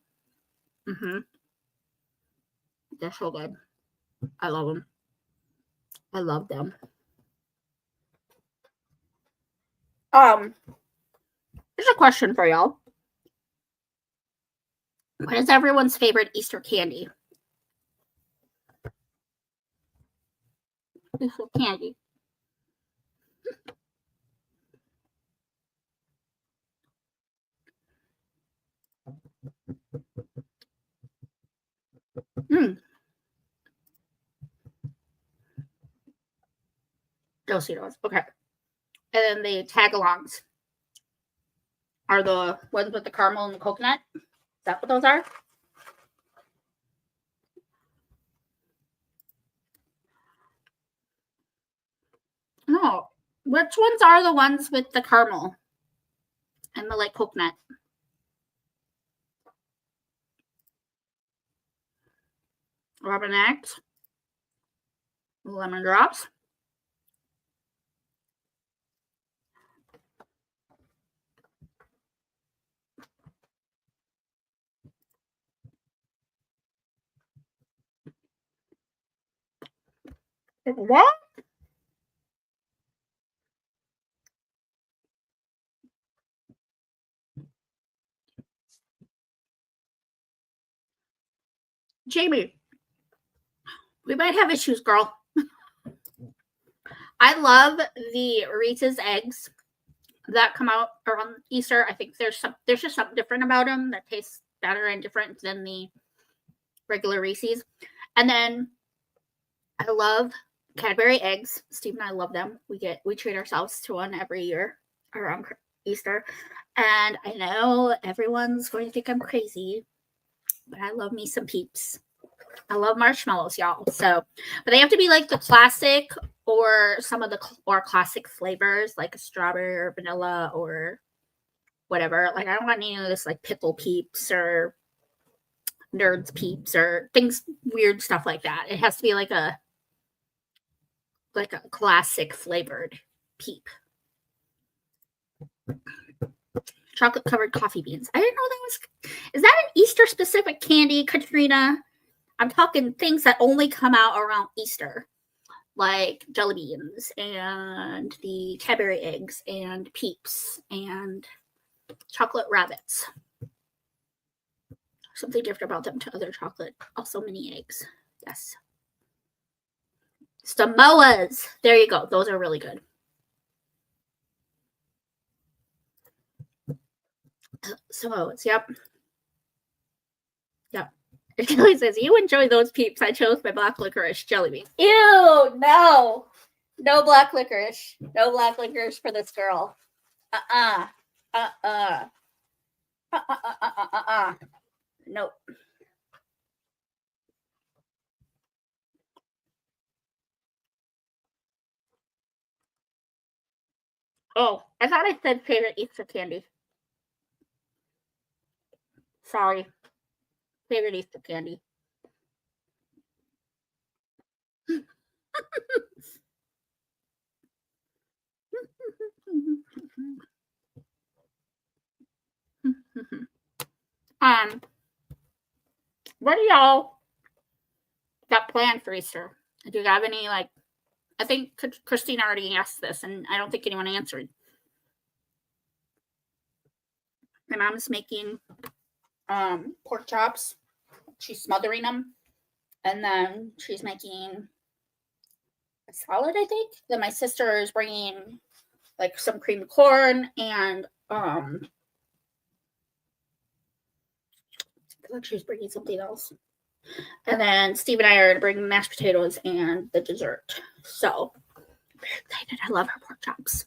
They're so good. I love them. I love them. Here's a question for y'all. What is everyone's favorite Easter candy? Easter candy. Do-si-dos. Okay. And then the tagalongs are the ones with the caramel and the coconut. Is that what those are? No. Which ones are the ones with the caramel and the like coconut? Robin Eggs. Lemon Drops. What? Jamie, we might have issues, girl. I love the Reese's eggs that come out around Easter. I think there's just something different about them that tastes better and different than the regular Reese's. And then I love Cadbury eggs. Steve and I love them. We treat ourselves to one every year around Easter. And I know everyone's going to think I'm crazy, but I love me some Peeps. I love marshmallows, y'all. So, but they have to be like the classic or some of the classic flavors, like a strawberry or vanilla or whatever. Like I don't want any of this like pickle Peeps or Nerds Peeps or things, weird stuff like that. It has to be like a classic flavored Peep. Chocolate covered coffee beans. I didn't know that was. Is that an Easter specific candy, Katrina? I'm talking things that only come out around Easter, like jelly beans and the Cadbury eggs and Peeps and chocolate rabbits. Something different about them to other chocolate. Also mini eggs. Yes. Samoas. There you go. Those are really good. Samoas. Yep. It really says, you enjoy those Peeps. I chose my black licorice jelly beans. Ew, no. No black licorice. No black licorice for this girl. Nope. Oh, I thought I said favorite Easter candy. Sorry. Favorite Easter candy. What do y'all got planned for Easter? Do you have any, like, I think Christine already asked this, and I don't think anyone answered. My mom's making pork chops. She's smothering them. And then she's making a salad, I think. Then my sister is bringing, like, some creamed corn and I feel like she's bringing something else. And then Steve and I are bringing mashed potatoes and the dessert. So, I'm very excited. I love her pork chops.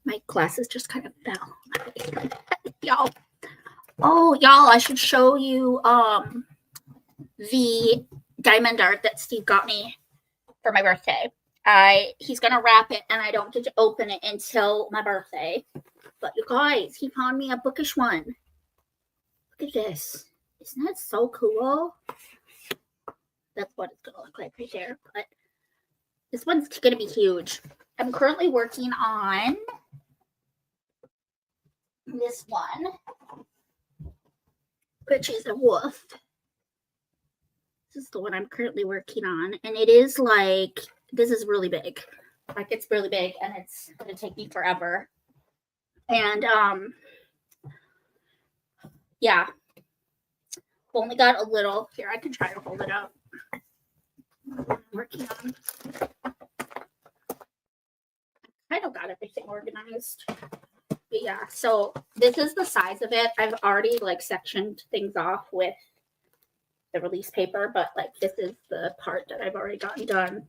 My glasses just kind of fell. Y'all. Oh, y'all, I should show you the diamond art that Steve got me for my birthday. He's gonna wrap it and I don't get to open it until my birthday. But you guys, he found me a bookish one. Look at this. Isn't that so cool? That's what it's gonna look like right there. But this one's gonna be huge. I'm currently working on this one, which is a wolf. This is the one I'm currently working on, and it is like, this is really big. Like, it's really big, and it's gonna take me forever. And yeah, only got a little. Here, I can try to hold it up. I'm working on. I kind of got everything organized. But yeah, so this is the size of it. I've already like sectioned things off with the release paper, but like this is the part that I've already gotten done.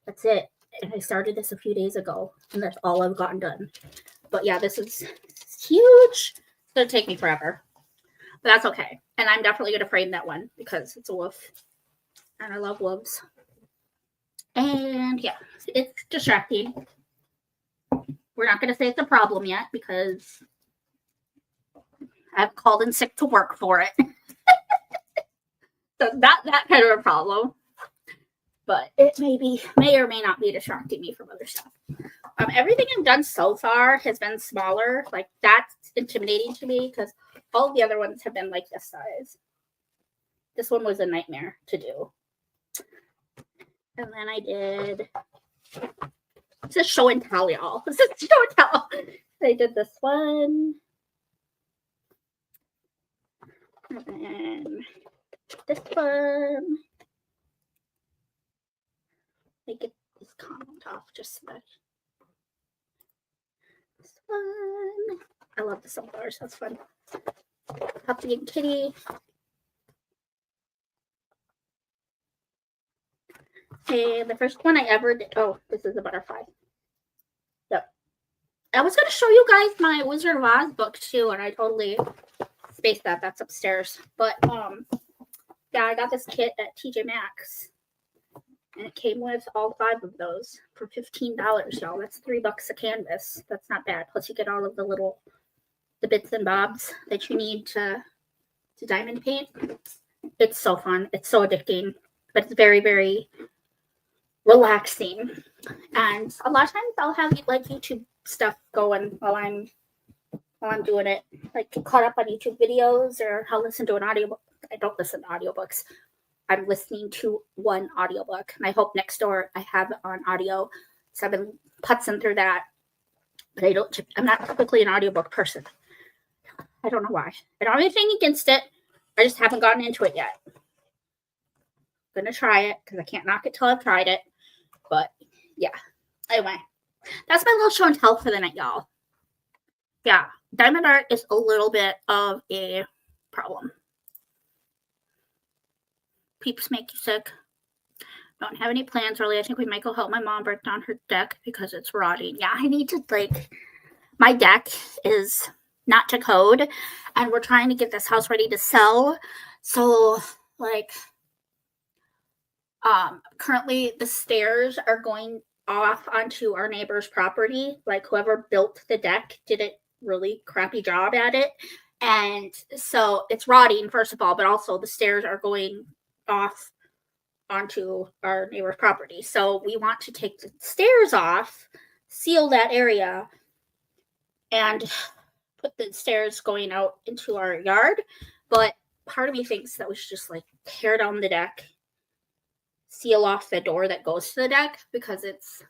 That's it. And I started this a few days ago, and that's all I've gotten done. But yeah, this is huge. It's gonna take me forever, but that's okay. And I'm definitely gonna frame that one because it's a wolf, and I love wolves. And yeah, it's distracting. We're not gonna say it's a problem yet because I've called in sick to work for it. So not that kind of a problem, but it may or may not be distracting me from other stuff. Everything I've done so far has been smaller. Like, that's intimidating to me because all the other ones have been like this size. This one was a nightmare to do. And then I did, this is show and tell, y'all. This is show and tell. I did this one. And then this one. I get this comment off just so that. This one. I love the sunflowers. That's fun. Puppy and kitty. And the first one I ever did. Oh, this is a butterfly. Yep. I was going to show you guys my Wizard of Oz book too, and I totally spaced that. That's upstairs. But yeah, I got this kit at TJ Maxx, and it came with all 5 of those for $15, y'all. That's $3 a canvas. That's not bad. Plus, you get all of the bits and bobs that you need to diamond paint. It's so fun. It's so addicting, but it's very, very relaxing. And a lot of times I'll have like YouTube stuff going while I'm doing it, like caught up on YouTube videos, or I'll listen to an audiobook. I don't listen to audiobooks. I'm listening to one audiobook, and I hope next door I have it on audio. So I've been putzing through that, but I'm not typically an audiobook person. I don't know why. I don't have anything against it. I just haven't gotten into it yet. I'm gonna try it because I can't knock it till I've tried it. But yeah. Anyway, that's my little show and tell for the night, y'all. Yeah, diamond art is a little bit of a problem. Peeps make you sick. Don't have any plans really. I think we might go help my mom break down her deck because it's rotting. Yeah, I need to, like, my deck is not to code, and we're trying to get this house ready to sell. So, like, currently the stairs are going off onto our neighbor's property. Like, whoever built the deck did a really crappy job at it, and so it's rotting, first of all, but also the stairs are going off onto our neighbor's property. So we want to take the stairs off, seal that area, and put the stairs going out into our yard. But part of me thinks that we should just like tear down the deck, seal off the door that goes to the deck, because it's,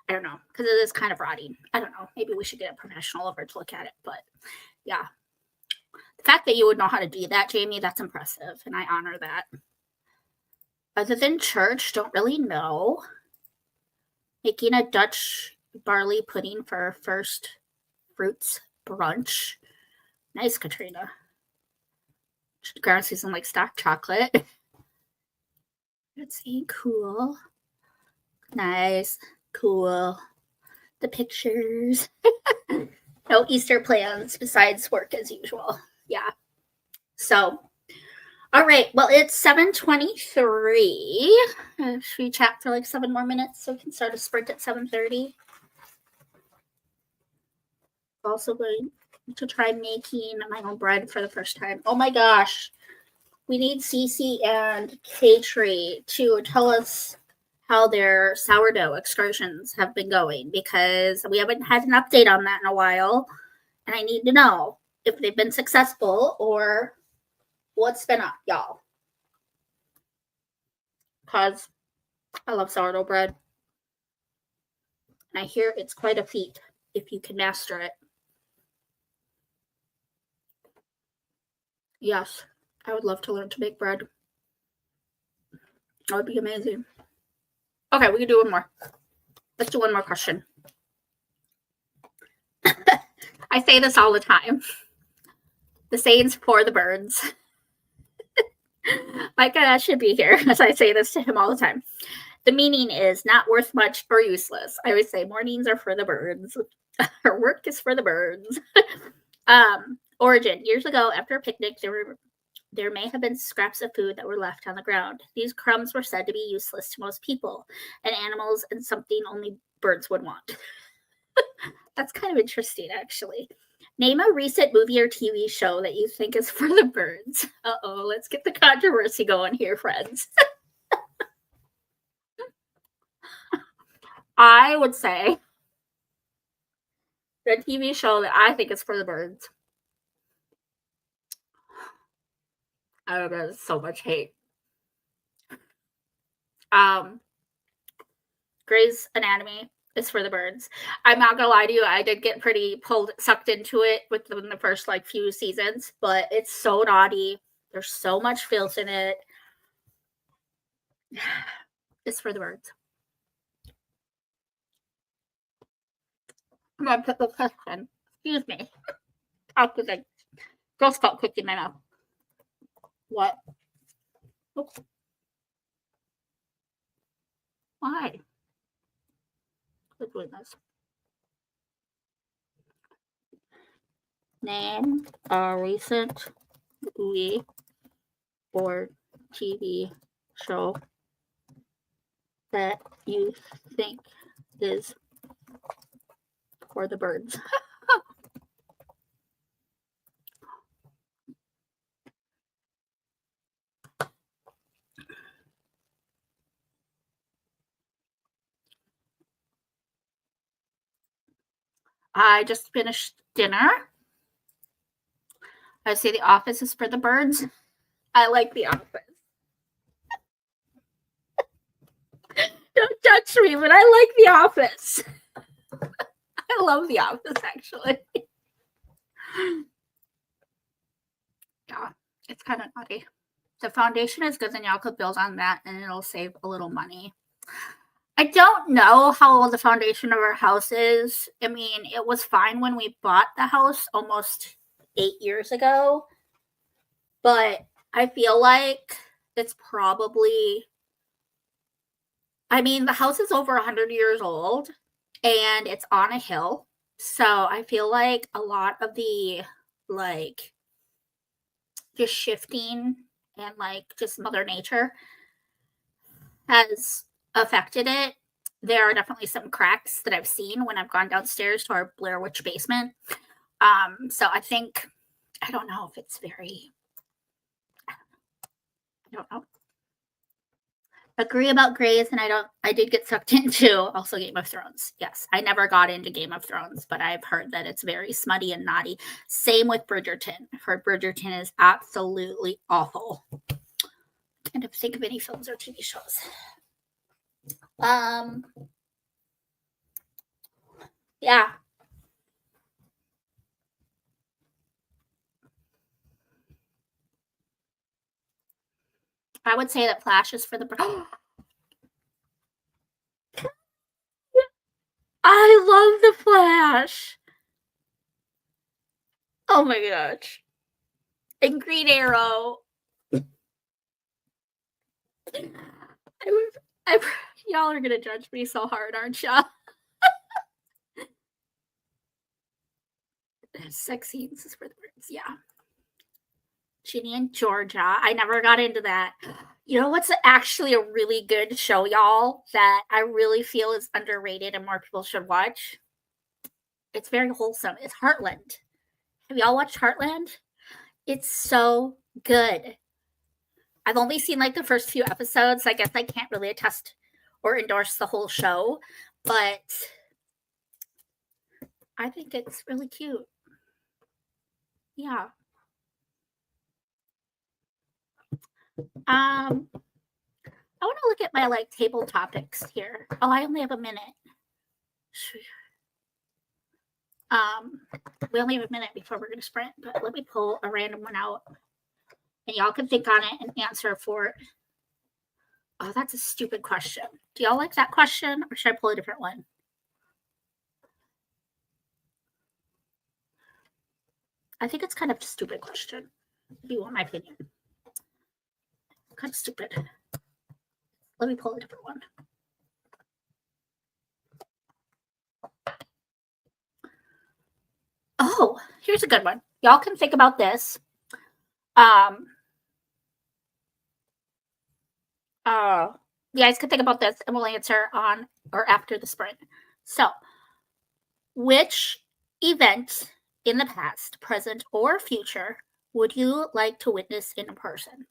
I don't know, because it is kind of rotting. I don't know. Maybe we should get a professional over to look at it. But yeah, the fact that you would know how to do that, Jamie, that's impressive, and I honor that. Other than church, don't really know. Making a Dutch barley pudding for our first fruits brunch. Nice, Katrina. Ground season like stock chocolate. Let's see, cool. Nice, cool. The pictures. No Easter plans besides work as usual. Yeah. So, all right. Well, it's 7:23. Should we chat for like 7 more minutes so we can start a sprint at 7:30? Also going to try making my own bread for the first time. Oh my gosh. We need Cece and K-Tree to tell us how their sourdough excursions have been going, because we haven't had an update on that in a while, and I need to know if they've been successful or what's been up, y'all. Because I love sourdough bread, and I hear it's quite a feat if you can master it. Yes, I would love to learn to make bread. That would be amazing. Okay, we can do one more. Let's do one more question. I say this all the time. The sayings for the birds. Micah should be here as I say this to him all the time. The meaning is not worth much or useless. I always say mornings are for the birds. Or work is for the birds. Origin. Years ago, after a picnic, there may have been scraps of food that were left on the ground. These crumbs were said to be useless to most people and animals, and something only birds would want. That's kind of interesting, actually. Name a recent movie or TV show that you think is for the birds. Uh-oh, let's get the controversy going here, friends. I would say the TV show that I think is for the birds. I don't know, there's so much hate. Grey's Anatomy is for the birds. I'm not gonna lie to you, I did get pretty sucked into it within the first like few seasons, but it's so naughty. There's so much filth in it. It's for the birds. I'm gonna put the question. Excuse me. Talk with the Girl Scout cookie in my mouth. What? Oops. Why? Quit doing this. Name a recent movie or TV show that you think is for the birds. I just finished dinner. I say The Office is for the birds. I like The Office. Don't judge me, but I like The Office. I love The Office, actually. Yeah, it's kind of naughty. The foundation is good, then y'all could build on that, and it'll save a little money. I don't know how old the foundation of our house is. I mean, it was fine when we bought the house almost 8 years ago, but I feel like it's probably, I mean, the house is over 100 years old and it's on a hill. So I feel like a lot of the like just shifting and like just Mother Nature has affected it. There are definitely some cracks that I've seen when I've gone downstairs to our Blair Witch basement. So I think, I don't know if it's very, I don't know. Agree about Grey's, and I did get sucked into also Game of Thrones. Yes, I never got into Game of Thrones, but I've heard that it's very smutty and naughty. Same with Bridgerton. I've heard Bridgerton is absolutely awful. Can't think of any films or TV shows. Yeah. I would say that Flash is for the I love the Flash. Oh my gosh. And Green Arrow. Y'all are gonna judge me so hard, aren't y'all? Sex scenes is for the birds, yeah. Ginny and Georgia. I never got into that. You know what's actually a really good show, y'all, that I really feel is underrated and more people should watch? It's very wholesome. It's Heartland. Have y'all watched Heartland? It's so good. I've only seen like the first few episodes. I guess I can't really attest or endorse the whole show, but I think it's really cute. Yeah. I want to look at my like table topics here. Oh, I only have a minute. We only have a minute before we're gonna sprint, but let me pull a random one out, and y'all can think on it and answer for it. Oh, that's a stupid question. Do y'all like that question, or should I pull a different one? I think it's kind of a stupid question, if you want my opinion. Kind of stupid. Let me pull a different one. Oh, here's a good one. Y'all can think about this. You guys can think about this, and we'll answer on or after the sprint. So, which event in the past, present, or future would you like to witness in person?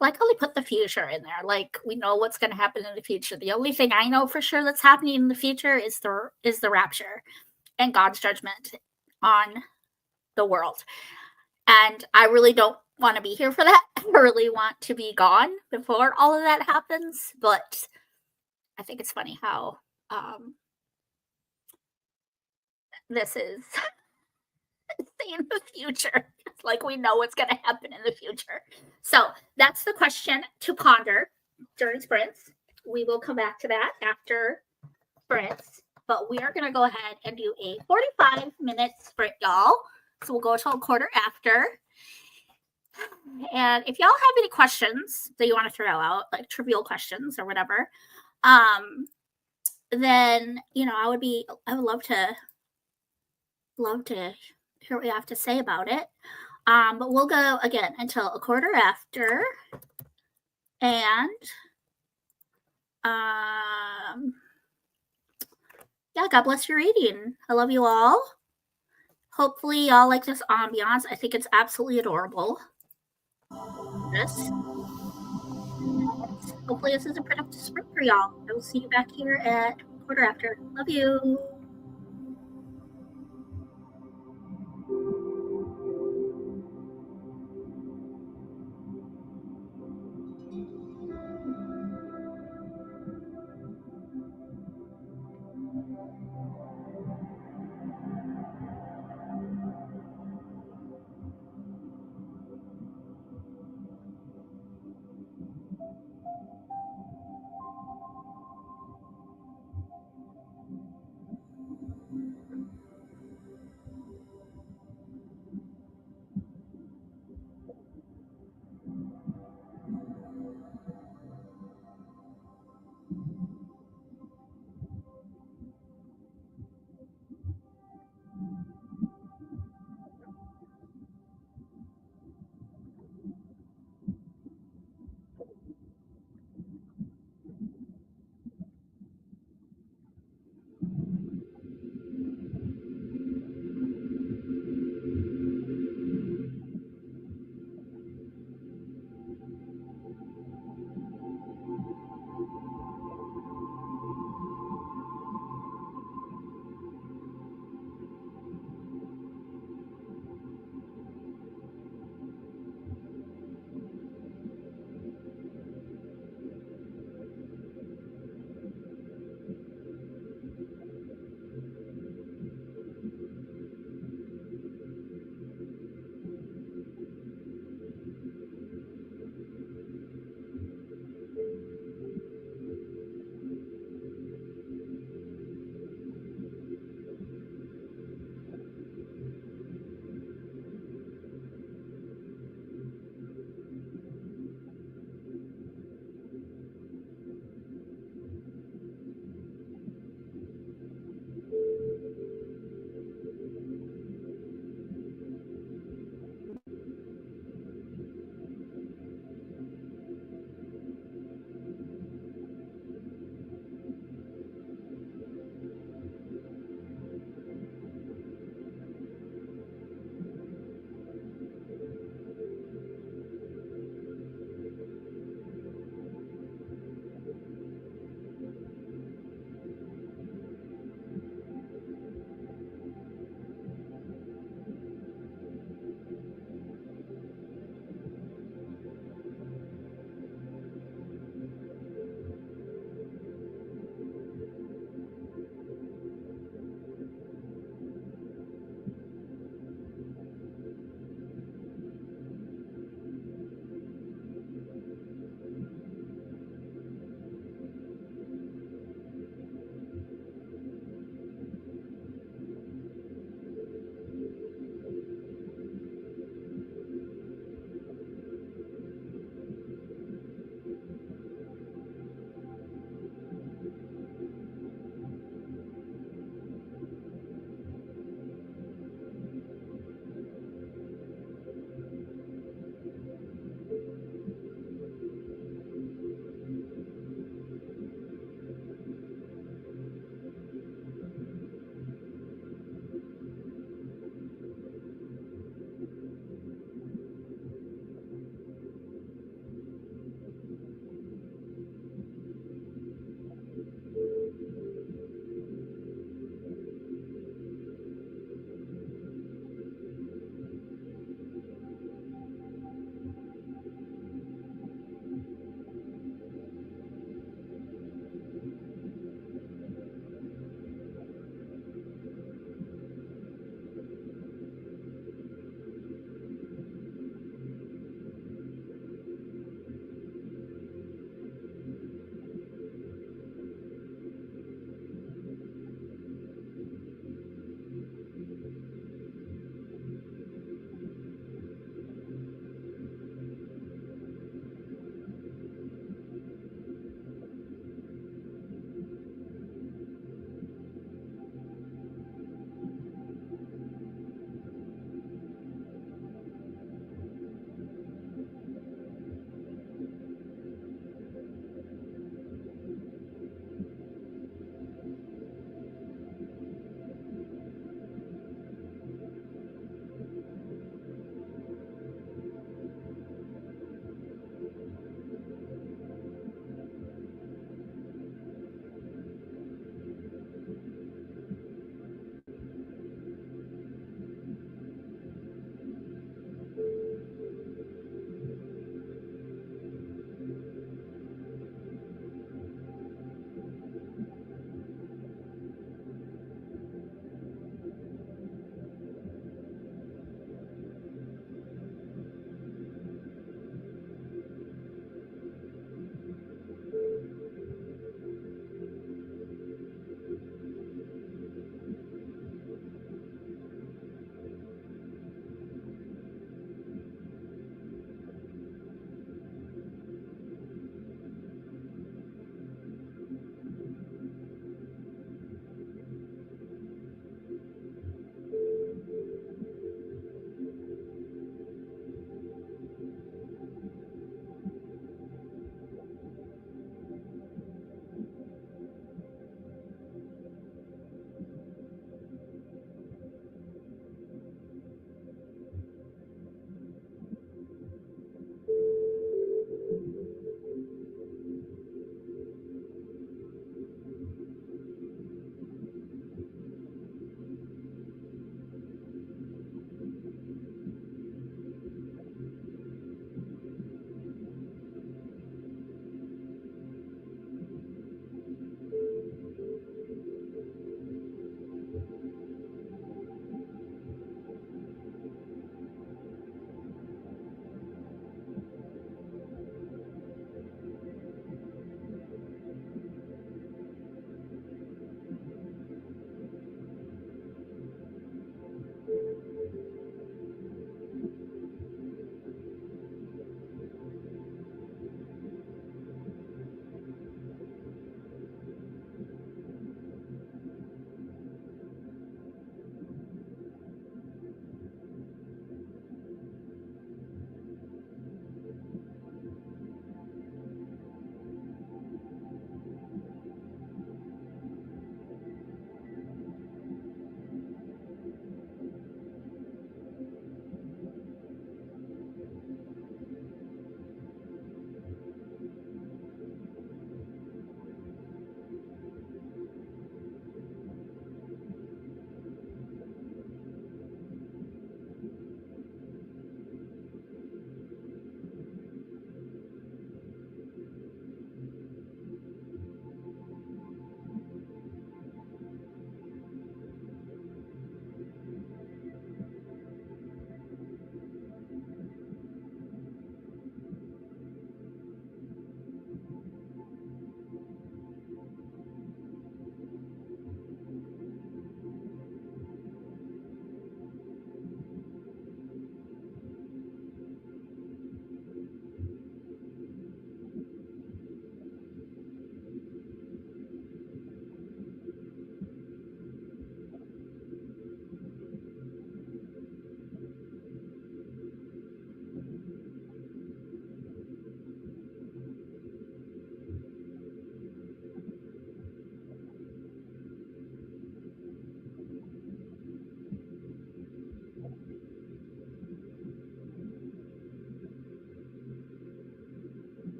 Like how they put the future in there. Like we know what's going to happen in the future. The only thing I know for sure that's happening in the future is the rapture and God's judgment on the world. And I really don't want to be here for that. I really want to be gone before all of that happens, but I think it's funny how this is in the future. It's like we know what's going to happen in the future. So that's the question to ponder during sprints. We will come back to that after sprints, but we are going to go ahead and do a 45-minute sprint, y'all. So we'll go till a quarter after. And if y'all have any questions that you want to throw out, like trivial questions or whatever, then I would love to hear what you have to say about it. But we'll go again until a quarter after. And yeah, God bless your reading. I love you all. Hopefully y'all like this ambiance. I think it's absolutely adorable. Hopefully this is a productive sprint for y'all. I will see you back here at quarter after. Love you.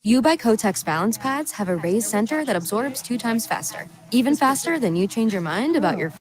U by Kotex balance pads have a raised center that absorbs 2 times faster, even faster than you change your mind about your.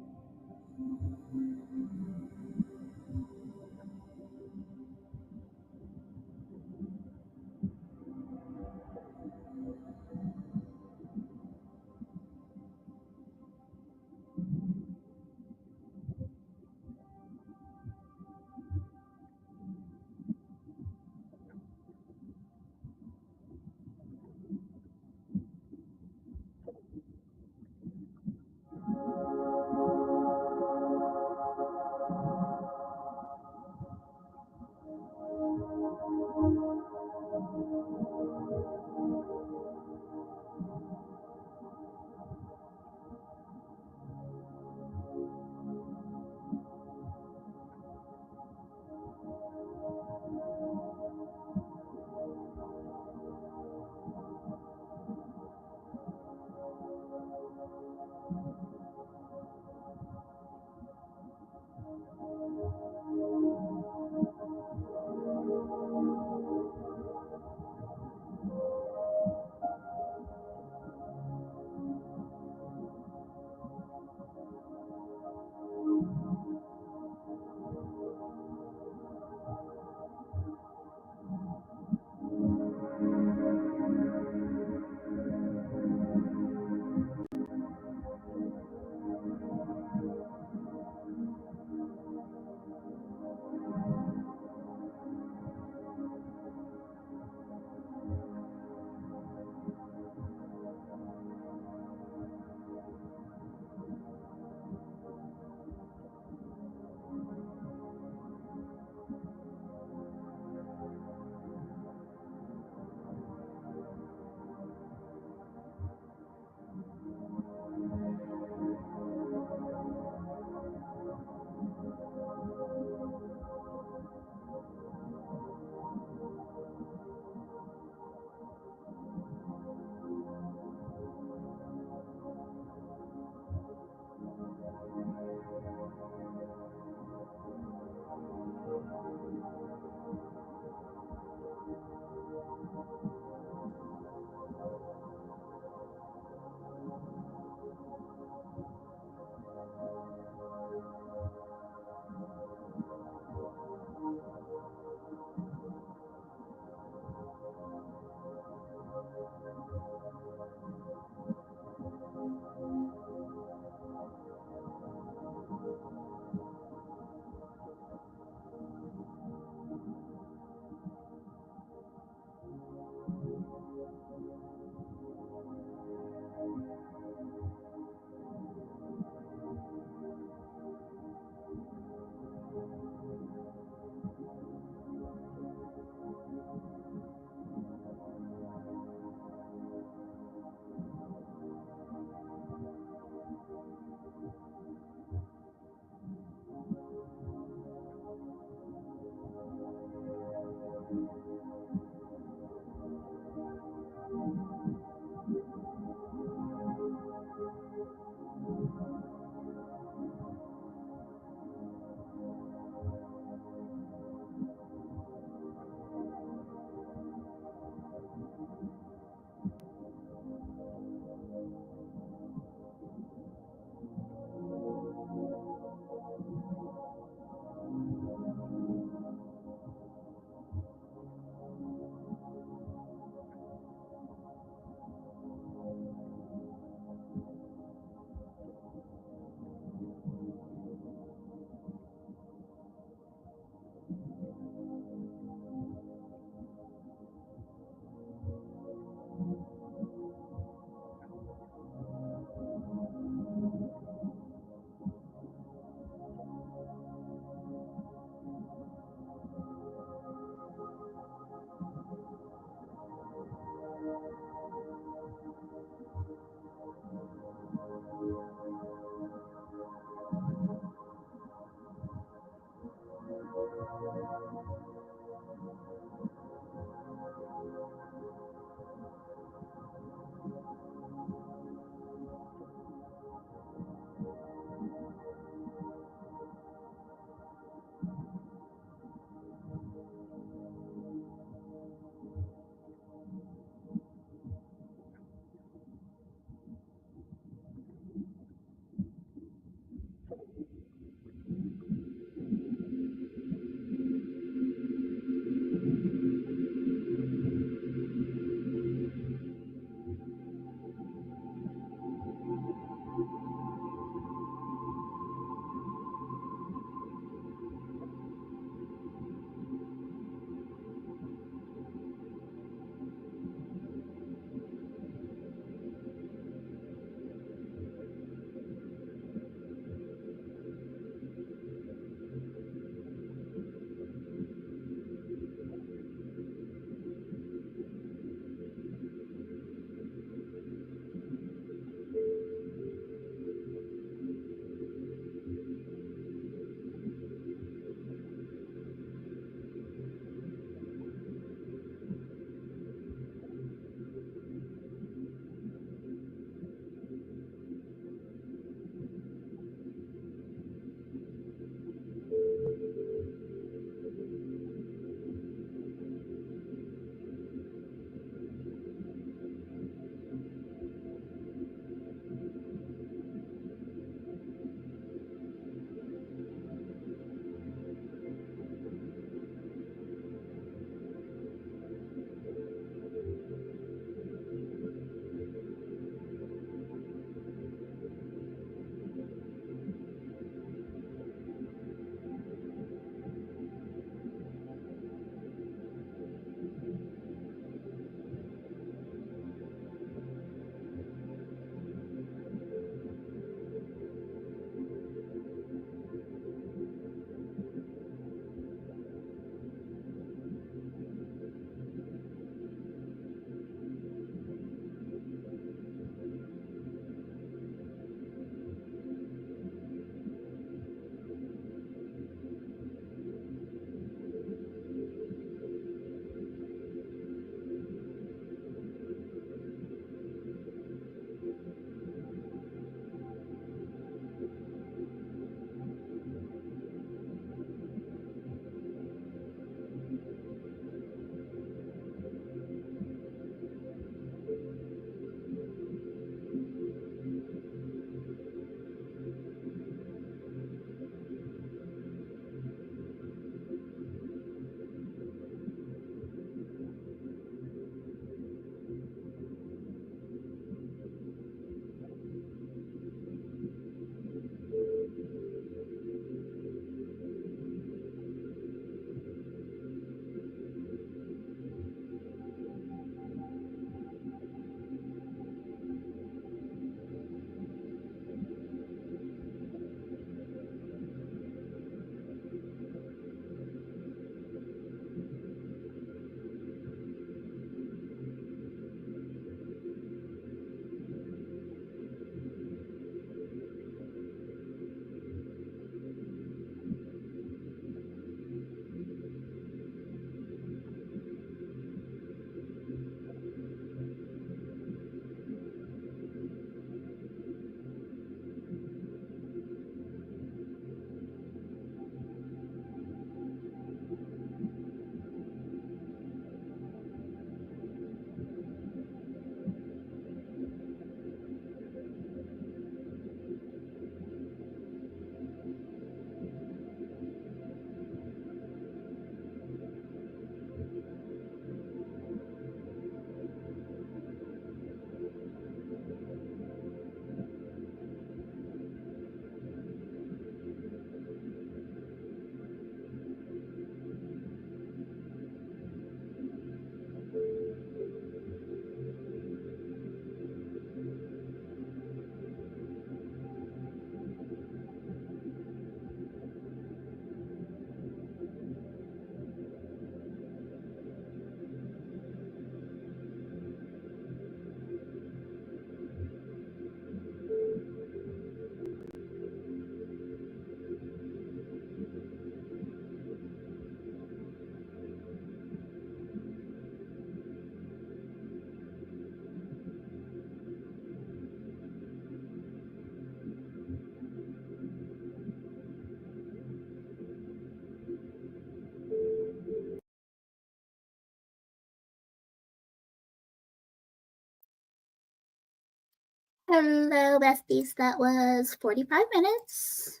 Hello, besties. That was 45 minutes.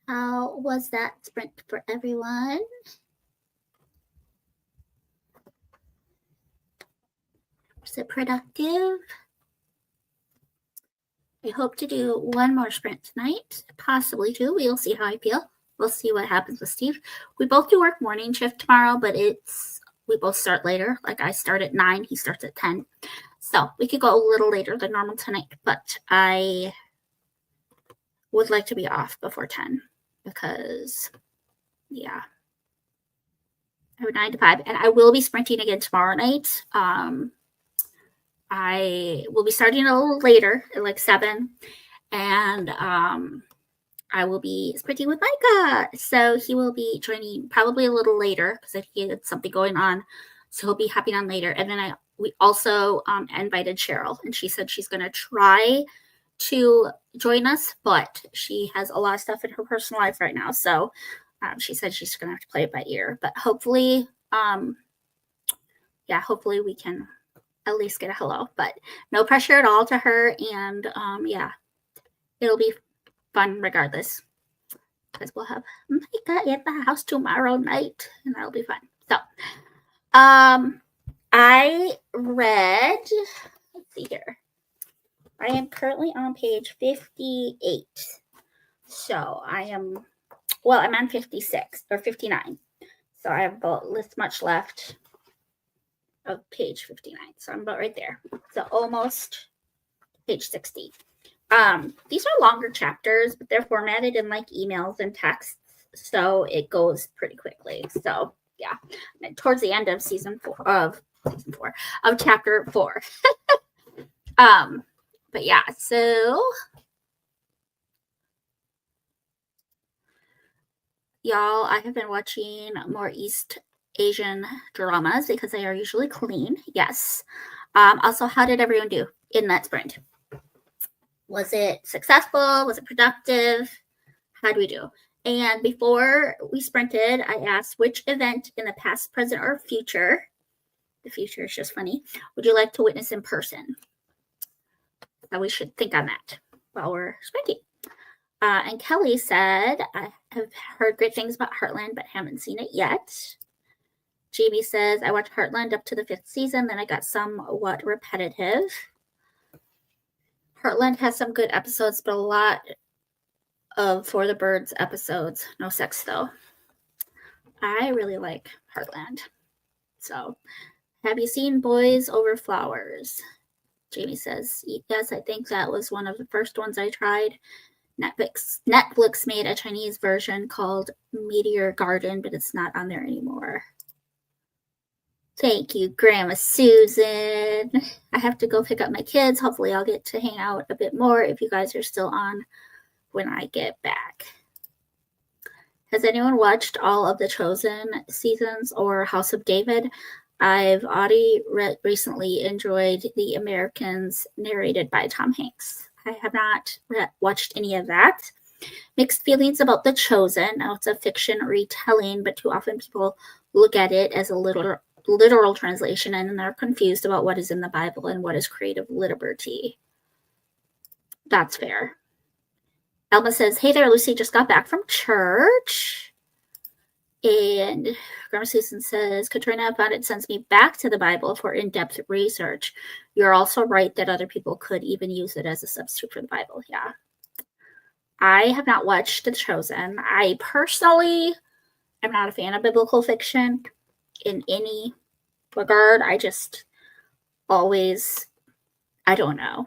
How was that sprint for everyone? Was it productive? I hope to do one more sprint tonight, possibly two. We'll see how I feel. We'll see what happens with Steve. We both do work morning shift tomorrow, but we both start later. Like I start at 9, he starts at 10. So we could go a little later than normal tonight, but I would like to be off before 10 because, yeah, I have 9 to 5, and I will be sprinting again tomorrow night. I will be starting a little later, at like 7, and I will be sprinting with Micah. So he will be joining probably a little later because he had something going on. So he'll be hopping on later. And then we also invited Cheryl, and she said she's going to try to join us, but she has a lot of stuff in her personal life right now. So she said she's going to have to play it by ear. But hopefully, hopefully we can at least get a hello. But no pressure at all to her. And it'll be fun regardless, because we'll have Micah at the house tomorrow night, and that'll be fun. So I read, let's see here, I am currently on page 58. So I'm on 56 or 59, so I have about this much left of page 59, so I'm about right there, so almost page 60. These are longer chapters, but they're formatted in like emails and texts, so it goes pretty quickly. So yeah, and towards the end of of chapter 4. But yeah, so y'all, I have been watching more East Asian dramas because they are usually clean. Yes. Also, how did everyone do in that sprint? Was it successful? Was it productive? How do we do? And before we sprinted, I asked which event in the past, present, or future, the future is just funny, would you like to witness in person? So we should think on that while we're sprinting. And Kelly said, I have heard great things about Heartland, but haven't seen it yet. Jamie says, I watched Heartland up to the 5th season, then I got somewhat repetitive. Heartland has some good episodes, but a lot of For the Birds episodes. No sex, though. I really like Heartland. So, have you seen Boys Over Flowers? Jamie says, yes, I think that was one of the first ones I tried. Netflix made a Chinese version called Meteor Garden, but it's not on there anymore. Thank you, Grandma Susan. I have to go pick up my kids. Hopefully I'll get to hang out a bit more if you guys are still on when I get back. Has anyone watched all of the Chosen seasons or House of David? I've already recently enjoyed The Americans, narrated by Tom Hanks. I have not watched any of that. Mixed feelings about The Chosen. Now, it's a fiction retelling, but too often people look at it as a literal translation, and they're confused about what is in the Bible and what is creative liberty. That's fair. Elma says, hey there, Lucy, just got back from church. And Grandma Susan says, Katrina found it sends me back to the Bible for in-depth research. You're also right that other people could even use it as a substitute for the Bible. Yeah. I have not watched The Chosen. I personally am not a fan of biblical fiction in any regard. I just always, I don't know.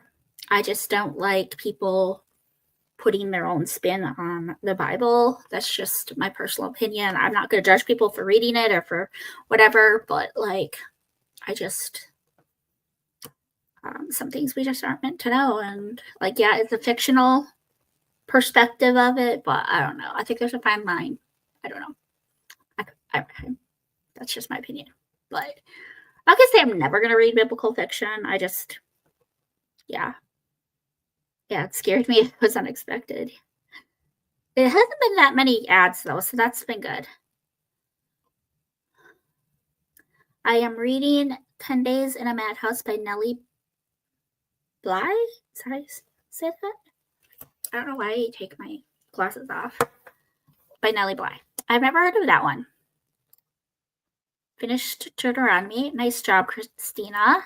I just don't like people putting their own spin on the Bible. That's just my personal opinion. I'm not going to judge people for reading it or for whatever, but like, I just, some things we just aren't meant to know. And like, yeah, it's a fictional perspective of it, but I don't know. I think there's a fine line. I don't know. That's just my opinion. But I can say I'm never going to read biblical fiction. I just, yeah, it scared me. It was unexpected. It hasn't been that many ads, though, so that's been good. I am reading 10 Days in a Madhouse by Nellie Bly? Is that how you say that? I don't know why I take my glasses off. By Nellie Bly. I've never heard of that one. Finished Deuteronomy. Nice job, Christina.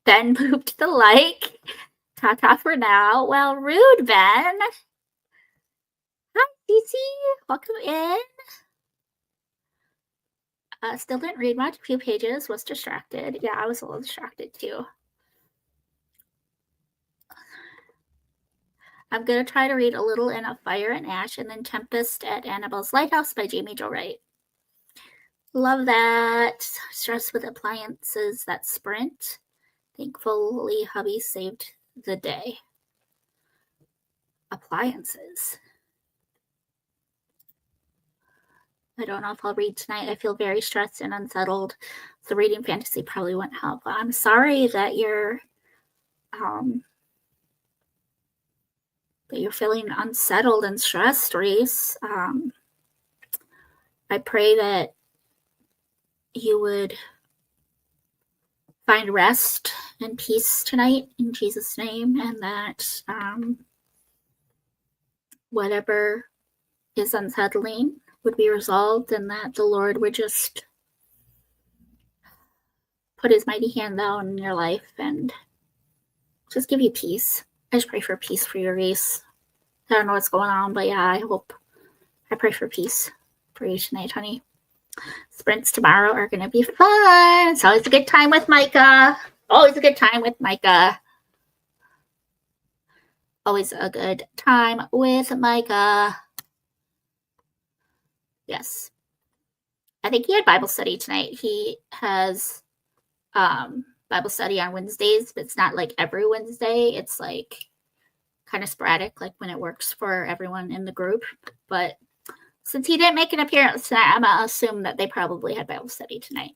Ben moved the like. Ta-ta for now. Well, rude, Ben. Hi, Cece. Welcome in. Still didn't read much. A few pages. Was distracted. Yeah, I was a little distracted too. I'm going to try to read A Little in a Fire and Ash and then Tempest at Annabelle's Lighthouse by Jamie Jo Wright. Love that. Stress with appliances that sprint. Thankfully, hubby saved the day. Appliances. I don't know if I'll read tonight. I feel very stressed and unsettled. So reading fantasy probably wouldn't help. I'm sorry that you're feeling unsettled and stressed, Reese. I pray that you would find rest and peace tonight in Jesus' name, and that whatever is unsettling would be resolved, and that the Lord would just put his mighty hand down in your life and just give you peace. I just pray for peace for your Reese. I don't know what's going on, but yeah, I pray for peace for you tonight, honey. Sprints tomorrow are going to be fun. It's always a good time with Micah. Always a good time with Micah. Always a good time with Micah. Yes. I think he had Bible study tonight. He has Bible study on Wednesdays, but it's not like every Wednesday. It's like kind of sporadic, like when it works for everyone in the group. But since he didn't make an appearance tonight, I'm going to assume that they probably had Bible study tonight.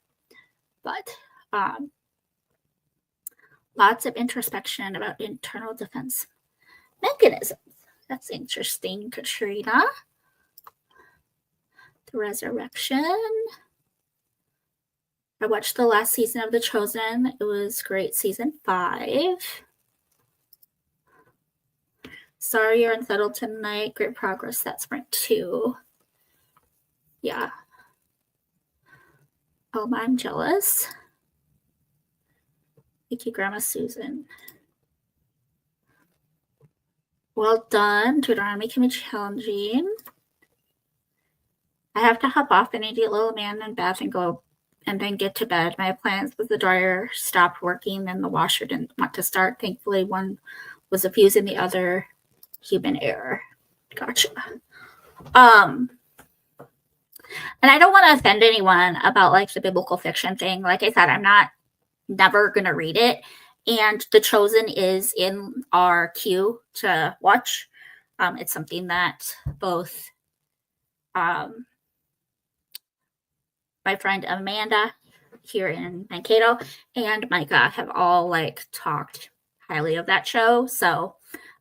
But lots of introspection about internal defense mechanisms. That's interesting, Katrina. The Resurrection. I watched the last season of The Chosen. It was great. Season 5. Sorry you're unsettled tonight. Great progress. That's sprint 2. Yeah. Oh, I'm jealous. Thank you, Grandma Susan. Well done. Deuteronomy can be challenging. I have to hop off. I need to get little man in bath and go and then get to bed. My appliance with the dryer stopped working and the washer didn't want to start. Thankfully, one was a fuse and the other human error. Gotcha. And I don't want to offend anyone about like the biblical fiction thing. Like I said, I'm never going to read it. And The Chosen is in our queue to watch. It's something that both my friend Amanda here in Mankato and Micah have all like talked highly of that show. So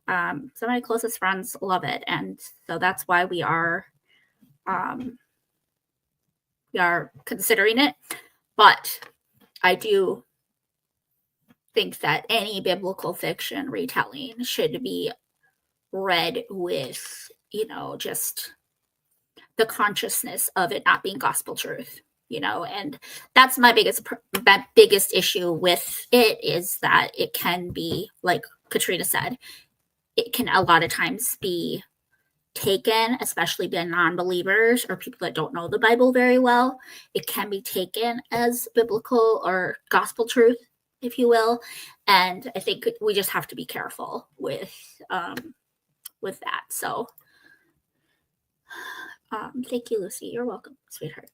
some of my closest friends love it. And so that's why we are considering it. But I do think that any biblical fiction retelling should be read with, just the consciousness of it not being gospel truth, and that's my biggest issue with it, is that it can be, like Katrina said, it can a lot of times be taken, especially by non-believers or people that don't know the Bible very well, it can be taken as biblical or gospel truth, if you will. And I think we just have to be careful with that. So thank you, Lucy. You're welcome, sweetheart.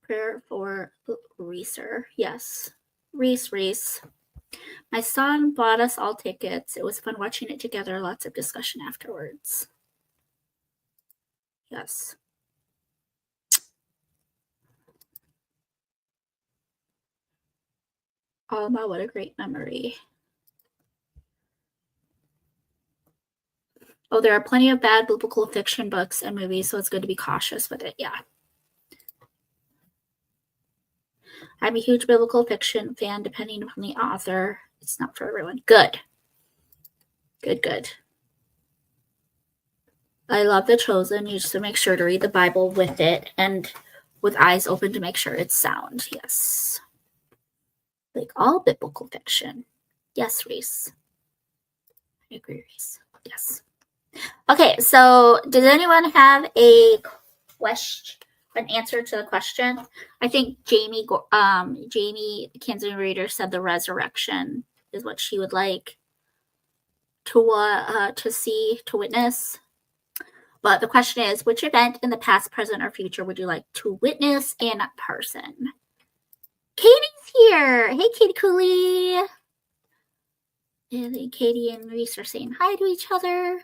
Prayer for Reeser. Yes. Reese. My son bought us all tickets. It was fun watching it together. Lots of discussion afterwards. Yes. Alma, what a great memory. Oh, there are plenty of bad biblical fiction books and movies, so it's good to be cautious with it. Yeah. I'm a huge biblical fiction fan, depending upon the author. It's not for everyone. Good. Good. I love The Chosen. You just to make sure to read the Bible with it and with eyes open to make sure it's sound. Yes. Like all biblical fiction. Yes, Reese. I agree, Reese. Yes. Okay, so does anyone have a question, an answer to the question? I think Jamie, the Kansas Reader, said the resurrection is what she would like to see, to witness. But the question is, which event in the past, present, or future would you like to witness in person? Katie's here. Hey, Katie Cooley. And Katie and Reese are saying hi to each other.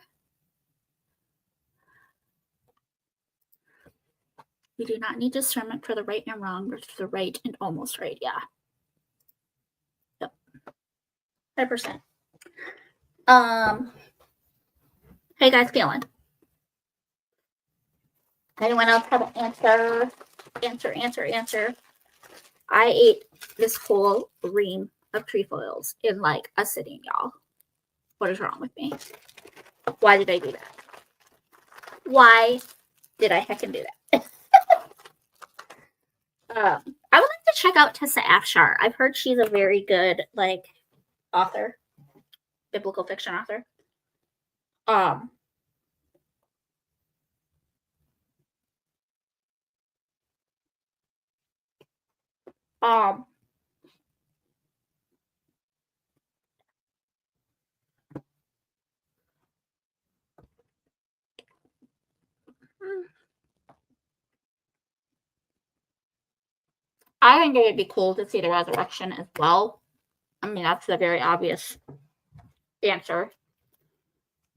We do not need discernment for the right and wrong, but the right and almost right. Yeah. Yep. 5%. How you guys feeling? Anyone else have an answer? Answer. I ate this whole ream of trefoils in like a sitting, y'all. What is wrong with me? Why did I do that? Why did I heckin' do that? I would like to check out Tessa Afshar. I've heard she's a very good like author, biblical fiction author. I think it would be cool to see the resurrection as well. I mean, that's the very obvious answer.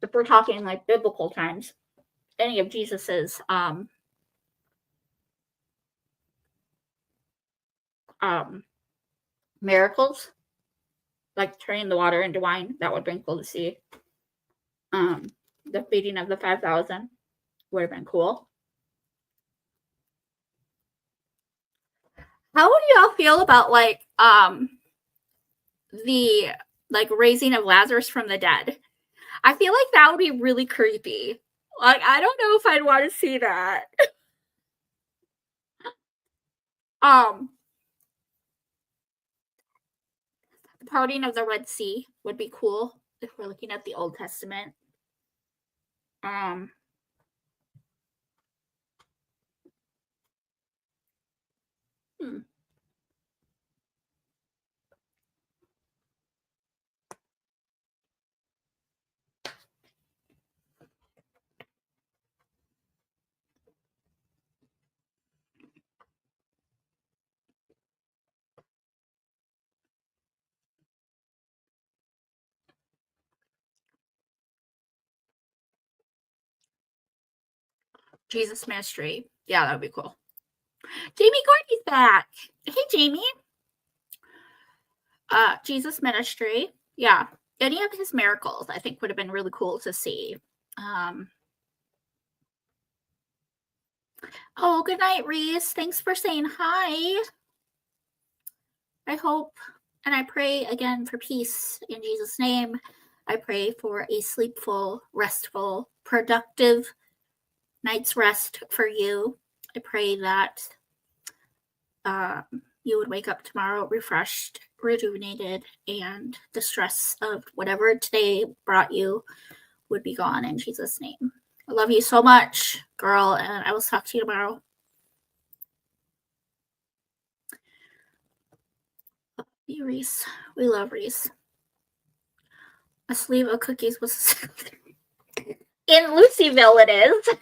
If we're talking like biblical times, any of Jesus's miracles, like turning the water into wine, that would have been cool to see. The feeding of the 5,000 would have been cool. How would y'all feel about like the like raising of Lazarus from the dead? I feel like that would be really creepy. Like, I don't know if I'd want to see that. The parting of the Red Sea would be cool if we're looking at the Old Testament. Jesus Ministry. Yeah, that would be cool. Jamie Gordy's back. Hey, Jamie. Jesus Ministry. Yeah. Any of his miracles, I think, would have been really cool to see. Oh, good night, Reese. Thanks for saying hi. I hope and I pray again for peace in Jesus' name. I pray for a sleepful, restful, productive night's rest for you. I pray that you would wake up tomorrow refreshed, rejuvenated, and the stress of whatever today brought you would be gone in Jesus' name. I love you so much, girl, and I will talk to you tomorrow. You, Reese. We love Reese. A sleeve of cookies was in Lucyville. It is.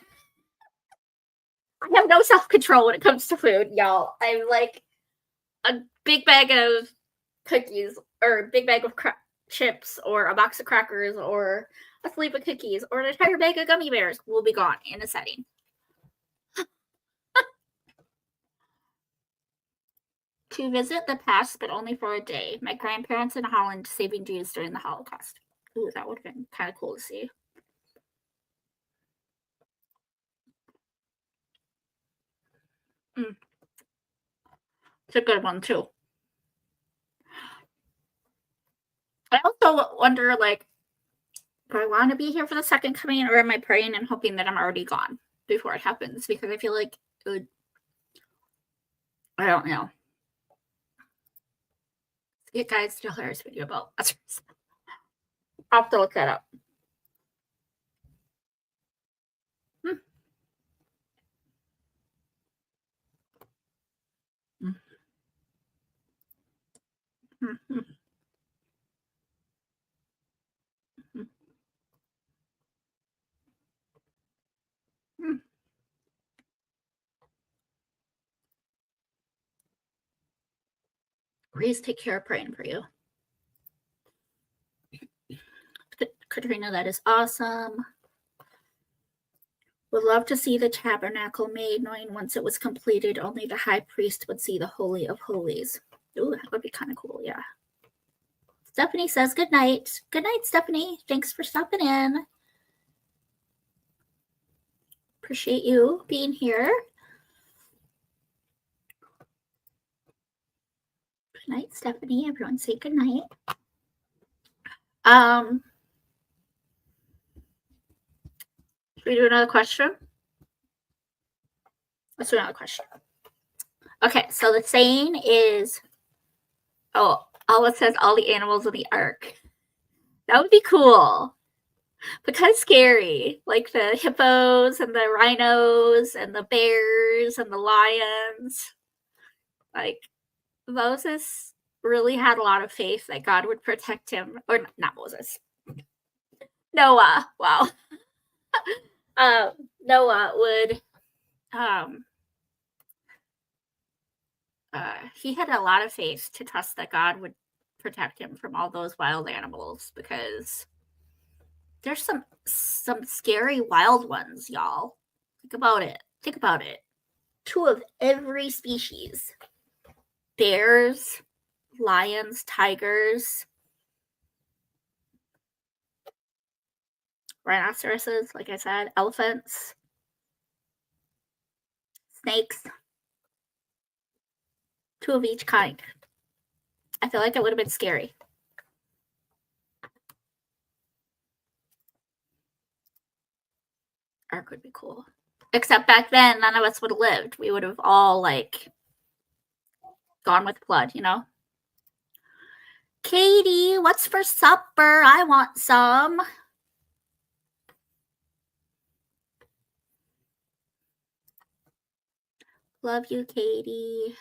I have no self-control when it comes to food, y'all. I'm like a big bag of cookies or a big bag of chips or a box of crackers or a sleeve of cookies or an entire bag of gummy bears will be gone in a setting. To visit the past, but only for a day. My grandparents in Holland saving Jews during the Holocaust. Ooh, that would have been kind of cool to see. It's a good one, too. I also wonder, like, do I want to be here for the second coming, or am I praying and hoping that I'm already gone before it happens? Because I feel like it would, I don't know. Get guys to hilarious video about Lazarus. I'll have to look that up. Please take care of praying for you. Katrina, that is awesome. Would love to see the tabernacle made, knowing once it was completed, only the high priest would see the Holy of Holies. Ooh, that would be kind of cool, yeah. Stephanie says good night. Good night, Stephanie. Thanks for stopping in. Appreciate you being here. Good night, Stephanie. Everyone say good night. Should we do another question? Let's do another question. Okay, so the saying is, oh, all it says, all the animals of the ark. That would be cool, but kind of scary. Like the hippos and the rhinos and the bears and the lions. Like, Moses really had a lot of faith that God would protect him. Or not Moses. Noah. Wow. Noah would, he had a lot of faith to trust that God would protect him from all those wild animals, because there's some scary wild ones, y'all. Think about it. 2 of every species. Bears, lions, tigers, rhinoceroses, like I said, elephants, snakes. 2 of each kind. I feel like it would have been scary. Ark would be cool. Except back then, none of us would have lived. We would have all, like, gone with blood, you know? Katie, what's for supper? I want some. Love you, Katie.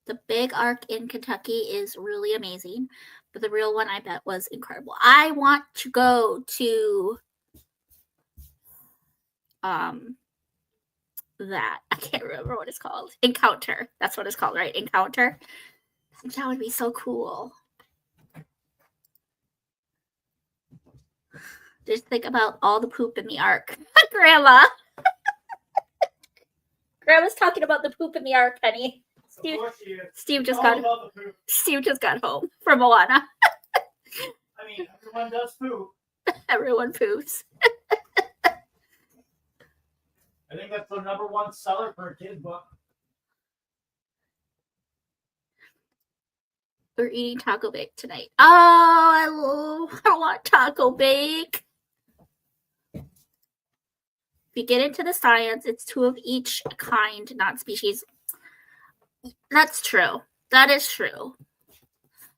The big ark in Kentucky is really amazing, but the real one, I bet, was incredible. I want to go to that. I can't remember what it's called. Encounter. That's what it's called, right? Encounter. I think that would be so cool. Just think about all the poop in the ark. Grandma. Grandma's talking about the poop in the ark, honey. Steve just got home from Moana. I mean, everyone does poop. Everyone poops. I think that's the #1 seller for a kid book. We're eating taco bake tonight. Oh, I want taco bake. If you get into the science, it's 2 of each kind, not species. That's true. That is true.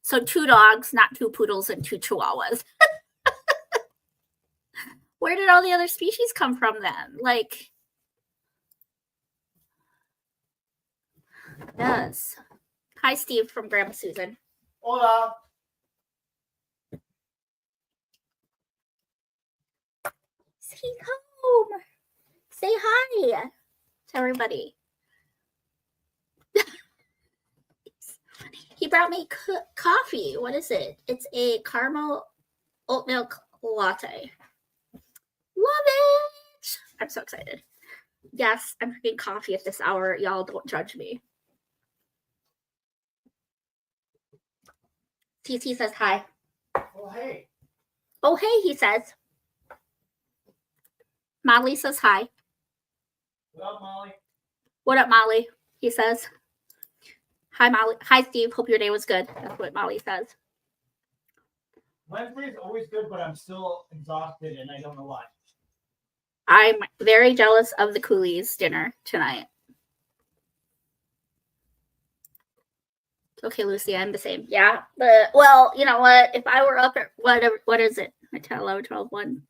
So 2 dogs, not 2 poodles and 2 chihuahuas. Where did all the other species come from then? Like, yes. Hi, Steve from Grandma Susan. Hola. He's home. Say hi to everybody. He brought me coffee. What is it? It's a caramel oat milk latte. Love it. I'm so excited. Yes, I'm drinking coffee at this hour. Y'all don't judge me. TC says hi. Oh, hey. Oh, hey, he says. Molly says hi. What up, Molly? What up, Molly? He says. Hi, Molly. Hi, Steve. Hope your day was good. That's what Molly says. Wednesday is always good, but I'm still exhausted and I don't know why. I'm very jealous of the Coolies dinner tonight. Okay, Lucy, I'm the same. Yeah, but well, you know what? If I were up at what is it? 10, 11, 12, 1.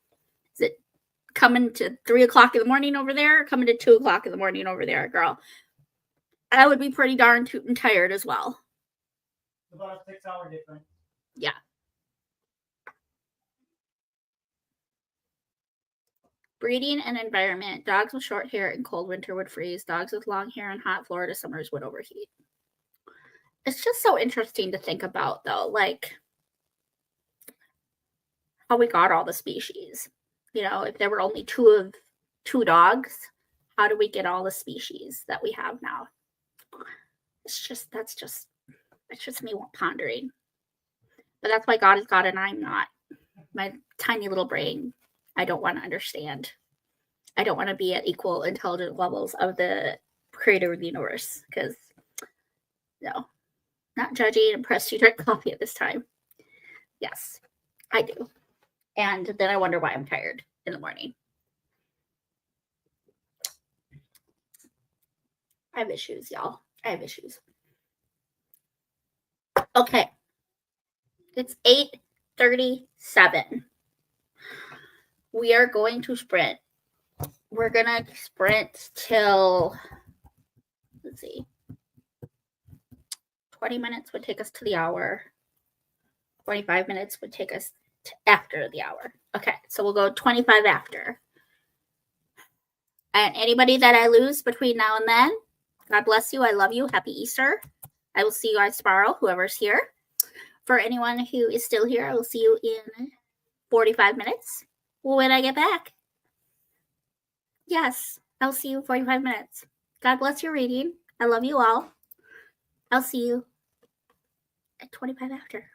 Is it coming to 3 o'clock in the morning over there? Or coming to 2 o'clock in the morning over there, girl? I would be pretty darn tootin' tired as well. It's about a 6-hour difference. Yeah. Breeding and environment. Dogs with short hair in cold winter would freeze. Dogs with long hair in hot Florida summers would overheat. It's just so interesting to think about, though, like how we got all the species. You know, if there were only two dogs, how do we get all the species that we have now? That's just me pondering. But that's why God is God and I'm not. My tiny little brain, I don't want to understand. I don't want to be at equal intelligent levels of the creator of the universe, because no, not judging. Impressed you drink coffee at this time. Yes, I do. And then I wonder why I'm tired in the morning. I have issues, y'all. I have issues. Okay. It's 8:37. We are going to sprint. We're going to sprint till, let's see, 20 minutes would take us to the hour. 25 minutes would take us to after the hour. Okay, so we'll go 25 after. And anybody that I lose between now and then, God bless you. I love you. Happy Easter. I will see you guys tomorrow, whoever's here. For anyone who is still here, I will see you in 45 minutes when I get back. Yes, I'll see you in 45 minutes. God bless your reading. I love you all. I'll see you at 25 after.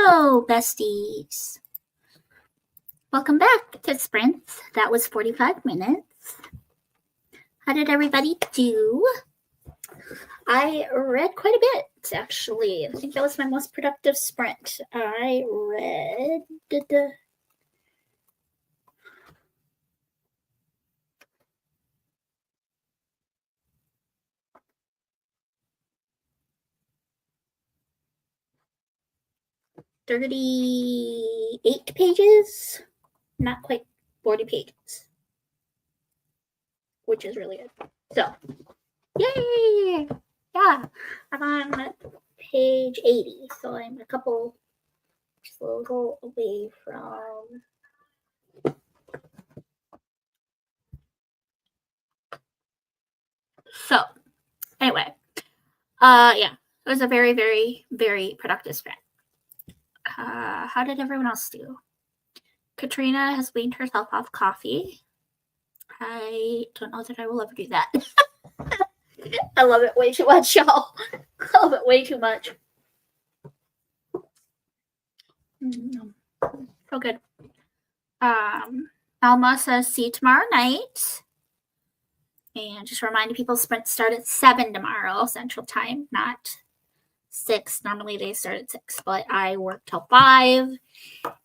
Hello, besties. Welcome back to Sprints. That was 45 minutes. How did everybody do? I read quite a bit, actually. I think that was my most productive sprint. I read... 38 pages, not quite 40 pages, which is really good. So, yay! Yeah, I'm on page 80, so I'm just a little away from. So, anyway, yeah, it was a very, very, very productive sprint. How did everyone else do? Katrina has weaned herself off coffee. I don't know that I will ever do that. I love it way too much, y'all. I love it way too much. So good. Alma says, see you tomorrow night. And just reminding people, sprints start at 7 tomorrow, Central Time, not 6. Normally they start at 6, but I work till 5.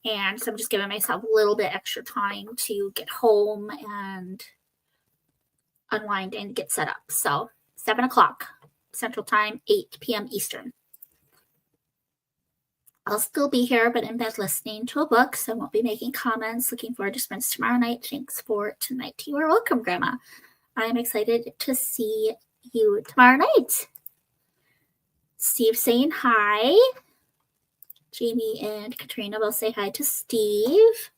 And so I'm just giving myself a little bit extra time to get home and unwind and get set up. So 7 o'clock Central Time, 8 p.m. Eastern. I'll still be here, but in bed listening to a book, so I won't be making comments. Looking forward to sprints tomorrow night. Thanks for tonight. You are welcome, Grandma. I'm excited to see you tomorrow night. Steve saying hi. Jamie and Katrina will say hi to Steve.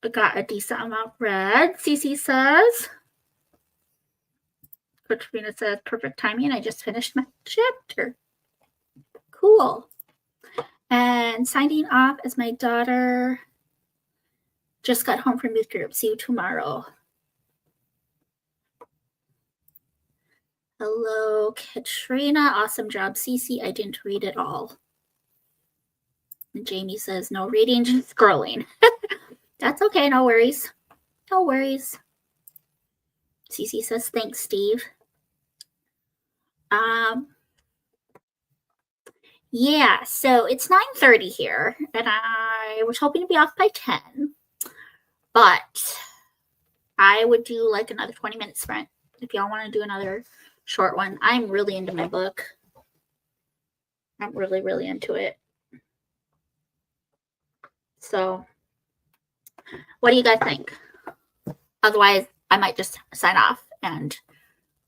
I got a decent amount read, Cece says. Katrina says, perfect timing. I just finished my chapter. Cool. And signing off as my daughter just got home from youth group. See you tomorrow. Hello, Katrina. Awesome job, Cece. I didn't read it all. And Jamie says, no reading, just scrolling. That's okay. No worries. No worries. Cece says, thanks, Steve. Yeah, so it's 9:30 here, and I was hoping to be off by 10, but I would do like another 20-minute sprint if y'all want to do another short one. I'm really into my book. I'm really, really into it. So, what do you guys think? Otherwise, I might just sign off and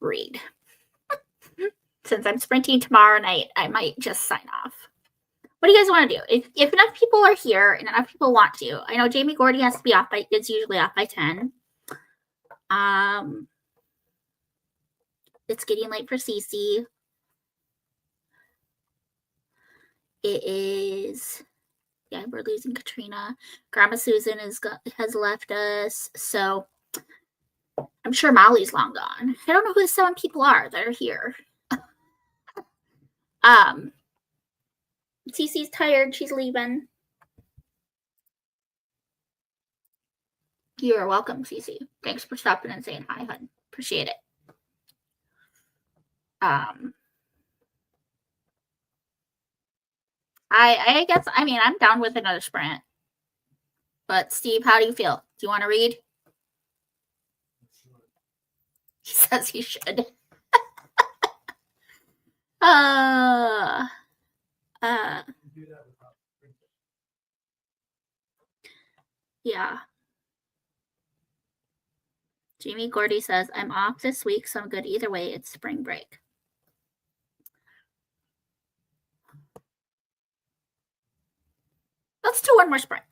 read. Since I'm sprinting tomorrow night, I might just sign off. What do you guys want to do? If enough people are here and enough people want to, I know Jamie Gordy has to be off by, it's usually off by 10. It's getting late for Cece. It is, yeah, we're losing Katrina. Grandma Susan has left us, so I'm sure Molly's long gone. I don't know who the 7 people are that are here. Cece's tired. She's leaving. You're welcome, Cece. Thanks for stopping and saying hi, hon. Appreciate it. I guess, I mean, I'm down with another sprint. But Steve, how do you feel? Do you want to read? He says he should. Yeah. Jamie Gordy says, I'm off this week, so I'm good either way. It's spring break. Let's do one more sprint.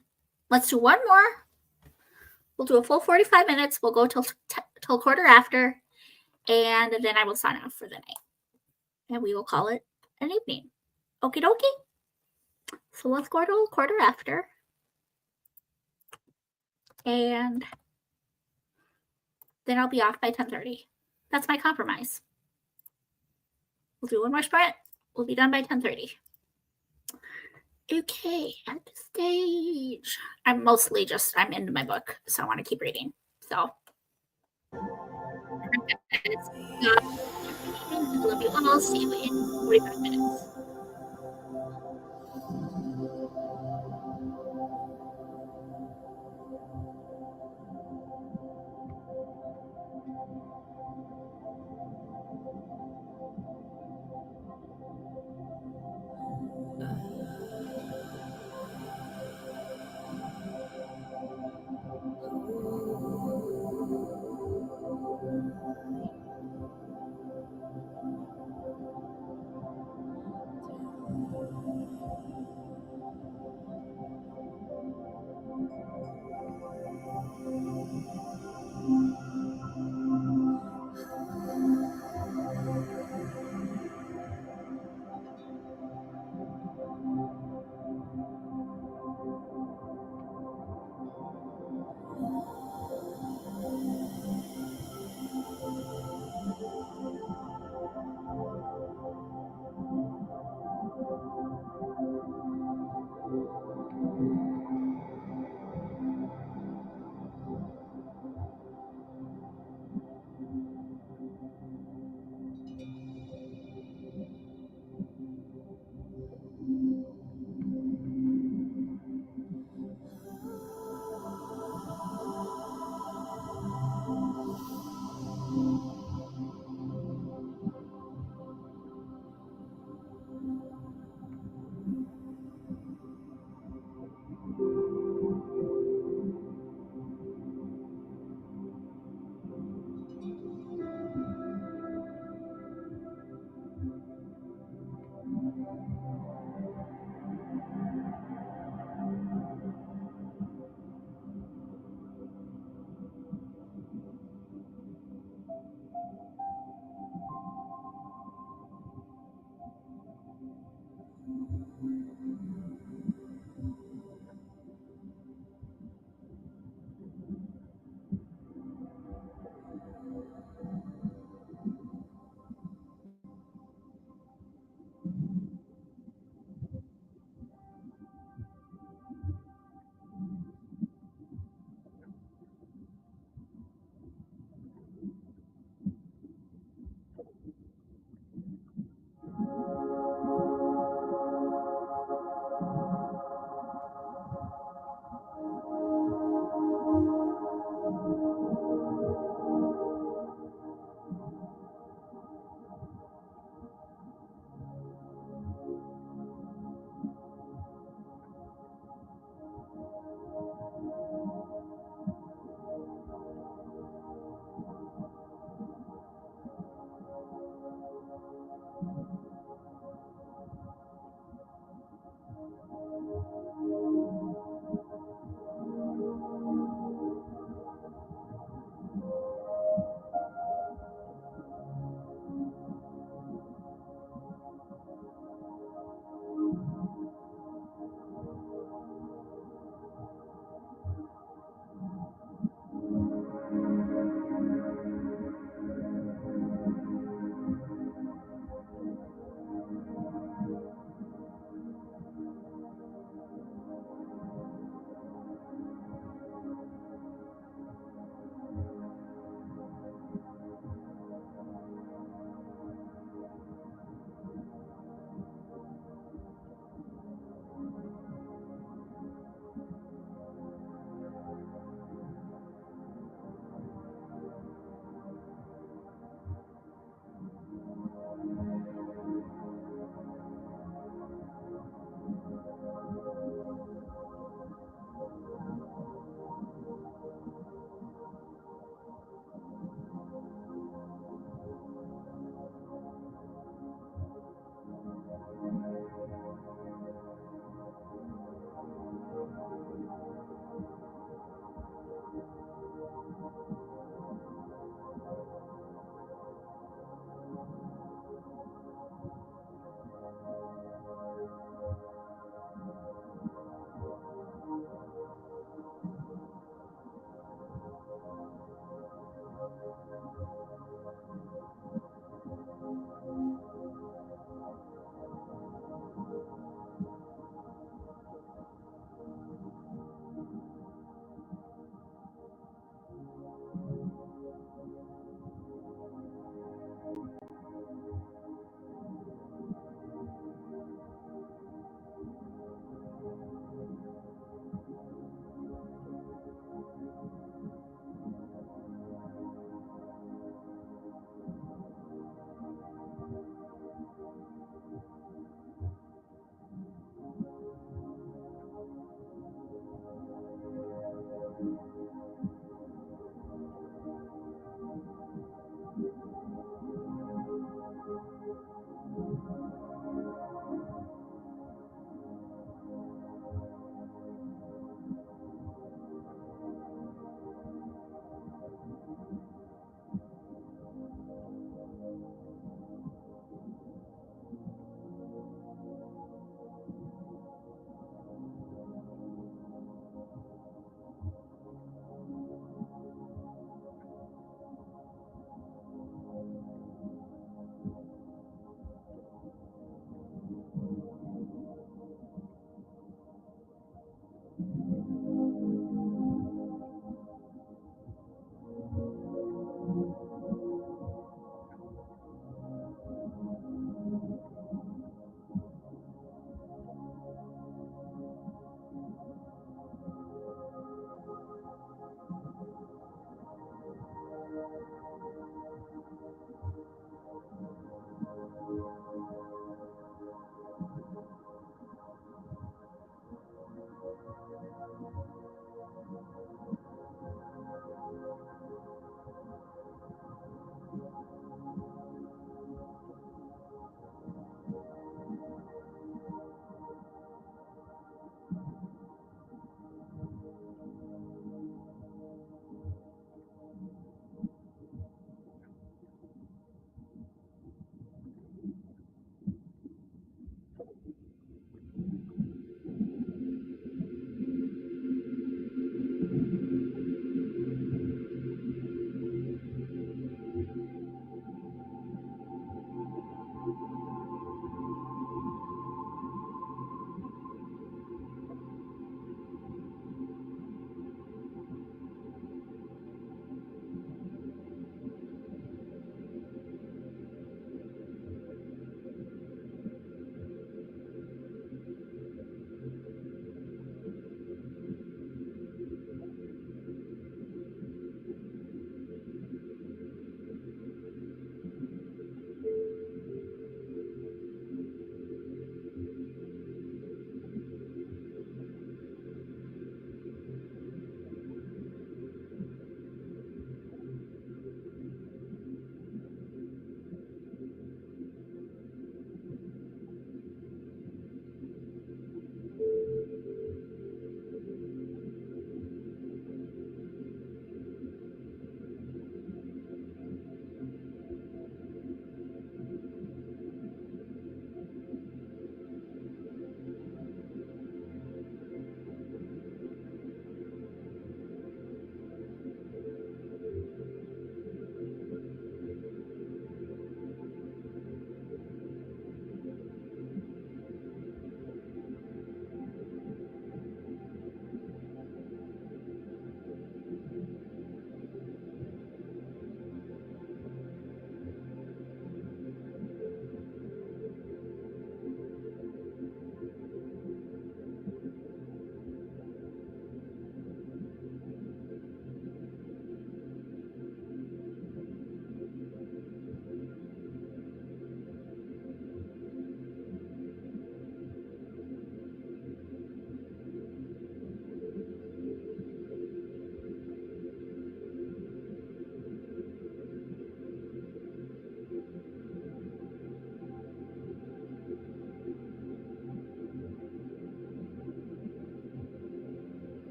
Let's do one more. We'll do a full 45 minutes. We'll go till quarter after, and then I will sign off for the night. And we will call it an evening. Okie dokie. So let's go to quarter after. And then I'll be off by 10:30. That's my compromise. We'll do one more sprint. We'll be done by 10:30. Okay, at the stage. I'm mostly just, I'm into my book, so I want to keep reading. So, I love you all. See you in 45 minutes.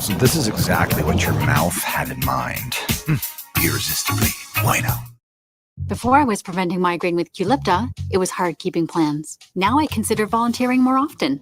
So this is exactly what your mouth had in mind. Irresistibly. Why not? Before I was preventing migraine with Qulipta, it was hard keeping plans. Now I consider volunteering more often.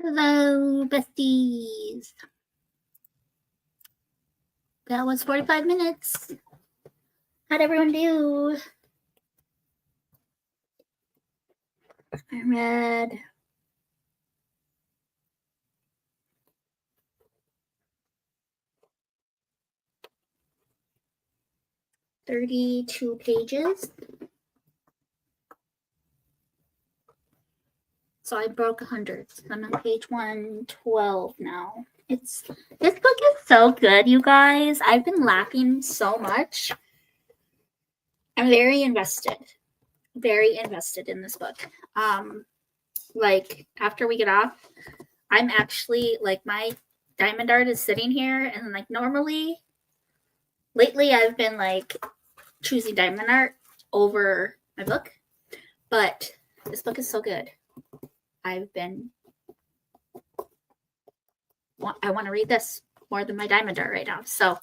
Hello, besties. That was 45 minutes. How'd everyone do? I read 32 pages. So I broke 100. I'm on page 112 now. This book is so good, you guys. I've been laughing so much. I'm very invested in this book. Like after we get off, I'm actually like my diamond art is sitting here, and like normally lately I've been like choosing diamond art over my book, but this book is so good. I want to read this more than my diamond art right now. So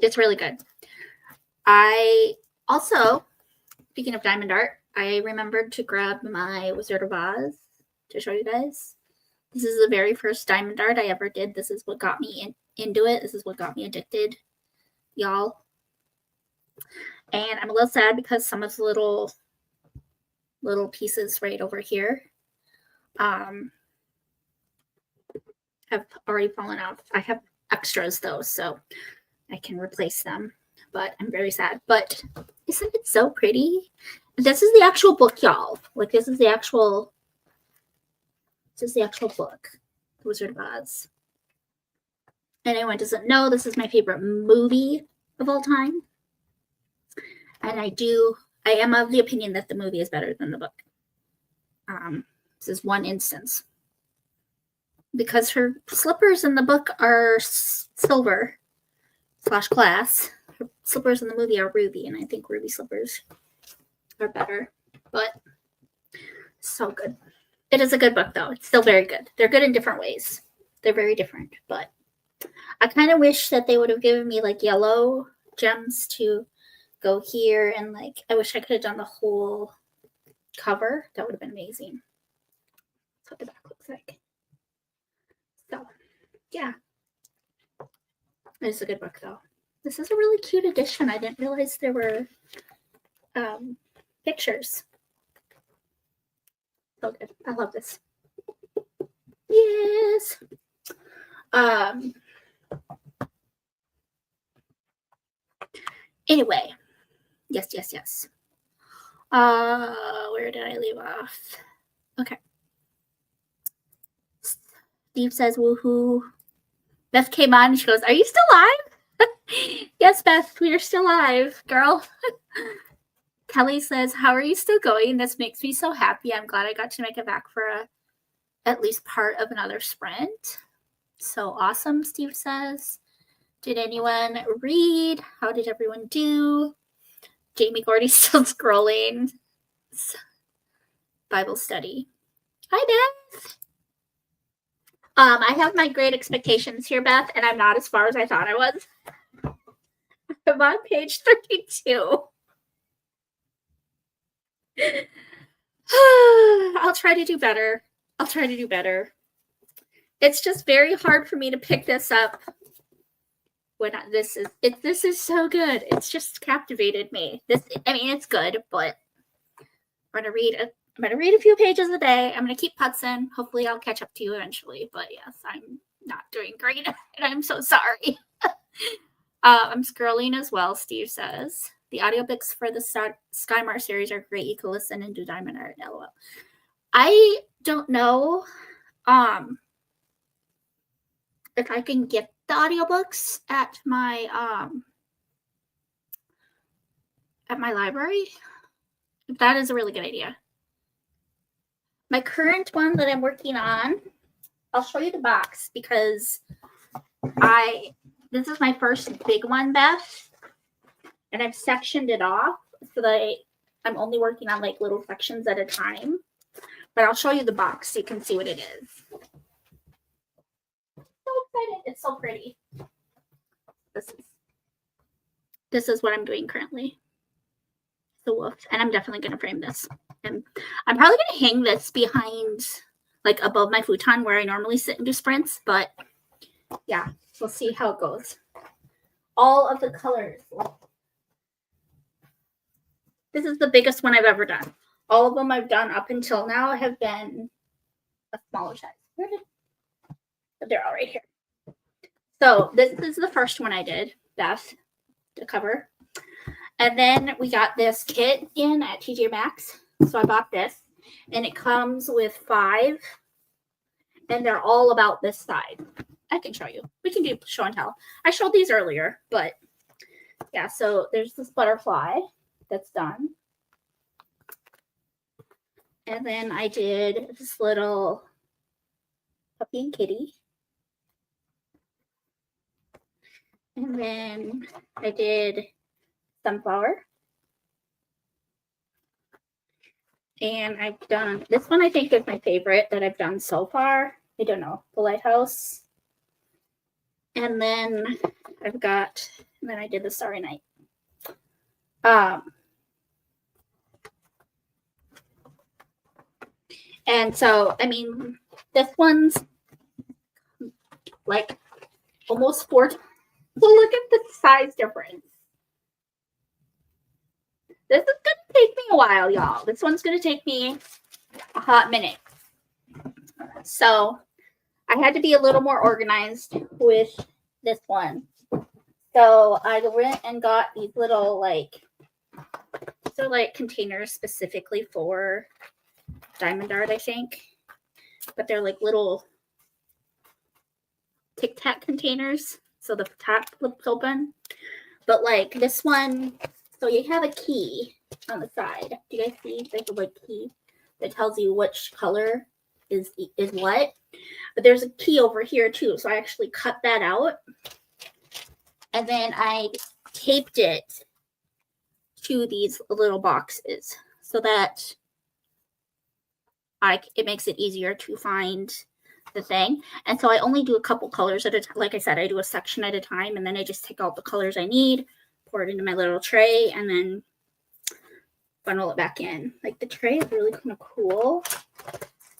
it's really good. I also, speaking of diamond art, I remembered to grab my Wizard of Oz to show you guys. This is the very first diamond art I ever did. This is what got me into it. This is what got me addicted, y'all. And I'm a little sad because some of the little pieces right over here have already fallen off. I have extras though, so I can replace them, but I'm very sad. But isn't it so pretty? This is the actual book, y'all. Like this is the actual book, The Wizard of Oz. And anyone doesn't know, this is my favorite movie of all time. And I am of the opinion that the movie is better than the book. This is one instance. Because her slippers in the book are silver / glass. Her slippers in the movie are ruby, and I think ruby slippers are better. But so good. It is a good book, though. It's still very good. They're good in different ways. They're very different. But I kind of wish that they would have given me like yellow gems to go here, and like I wish I could have done the whole cover. That would have been amazing. That's what the back looks like. So yeah, it's a good book though. This is a really cute edition. I didn't realize there were pictures. So good. I love this. Yes. Anyway. Yes. Where did I leave off? Okay. Steve says, woohoo. Beth came on and she goes, are you still live? Yes, Beth, we are still live, girl. Kelly says, how are you still going? This makes me so happy. I'm glad I got to make it back for at least part of another sprint. So awesome, Steve says. Did anyone read? How did everyone do? Jamie Gordy's still scrolling. Bible study. Hi, Beth. I have my great expectations here, Beth, and I'm not as far as I thought I was. I'm on page 32. I'll try to do better. It's just very hard for me to pick this up when this is so good. It's just captivated me. It's good, but I'm gonna read a few pages a day. I'm gonna keep putzing. Hopefully I'll catch up to you eventually. But yes, I'm not doing great and I'm so sorry. I'm scrolling as well, Steve says. The audiobooks for the Skymar series are great. You can listen and do diamond art. LOL. I don't know if I can get the audiobooks at my library. That is a really good idea. My current one that I'm working on, I'll show you the box because this is my first big one, Beth, and I've sectioned it off so that I'm only working on like little sections at a time. But I'll show you the box so you can see what it is. So excited. It's so pretty. This is what I'm doing currently. The wolf. And I'm definitely going to frame this. And I'm probably going to hang this behind like above my futon where I normally sit and do sprints. But yeah, we'll see how it goes. All of the colors. This is the biggest one I've ever done. All of them I've done up until now have been a smaller size. They're all right here. So this is the first one I did, Beth, to cover. And then we got this kit in at TJ Maxx. So I bought this, and it comes with 5, and they're all about this side. I can show you. We can do show and tell. I showed these earlier, but yeah, so there's this butterfly that's done. And then I did this little puppy and kitty. And then I did sunflower. And I've done, this one I think is my favorite that I've done so far. I don't know, the lighthouse. And then I've got, and then I did the Starry Night. And so, I mean, this one's like almost 4 times. Well, look at the size difference. This is going to take me a while, y'all. This one's going to take me a hot minute. So I had to be a little more organized with this one. So I went and got these little, like, these are like containers specifically for Diamond Art, I think. But they're like little Tic Tac containers. So the top flips open. But like this one, so you have a key on the side. Do you guys see? There's a like key that tells you which color is what. But there's a key over here too. So I actually cut that out. And then I taped it to these little boxes so that it makes it easier to find the thing. And so I only do a couple colors at a time. Like I said, I do a section at a time, and then I just take out the colors I need, pour it into my little tray, and then funnel it back in. Like the tray is really kind of cool.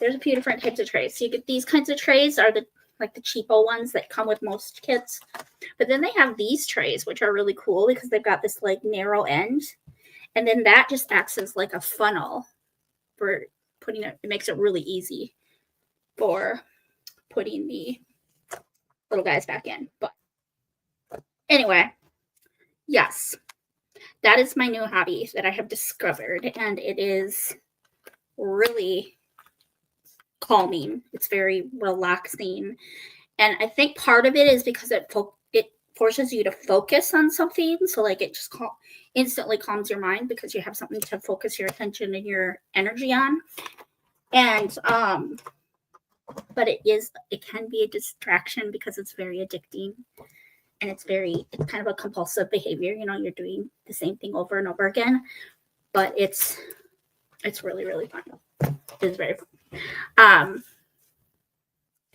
There's a few different types of trays. So you get these kinds of trays are the cheapo ones that come with most kits. But then they have these trays, which are really cool because they've got this like narrow end. And then that just acts as like a funnel for putting it. It makes it really easy for putting the little guys back in. But anyway, yes, that is my new hobby that I have discovered, and it is really calming. It's very relaxing, and I think part of it is because it forces you to focus on something. So like it just instantly calms your mind because you have something to focus your attention and your energy on. And but it can be a distraction because it's very addicting, and it's kind of a compulsive behavior. You know, you're doing the same thing over and over again, but it's really, really fun. It's very fun.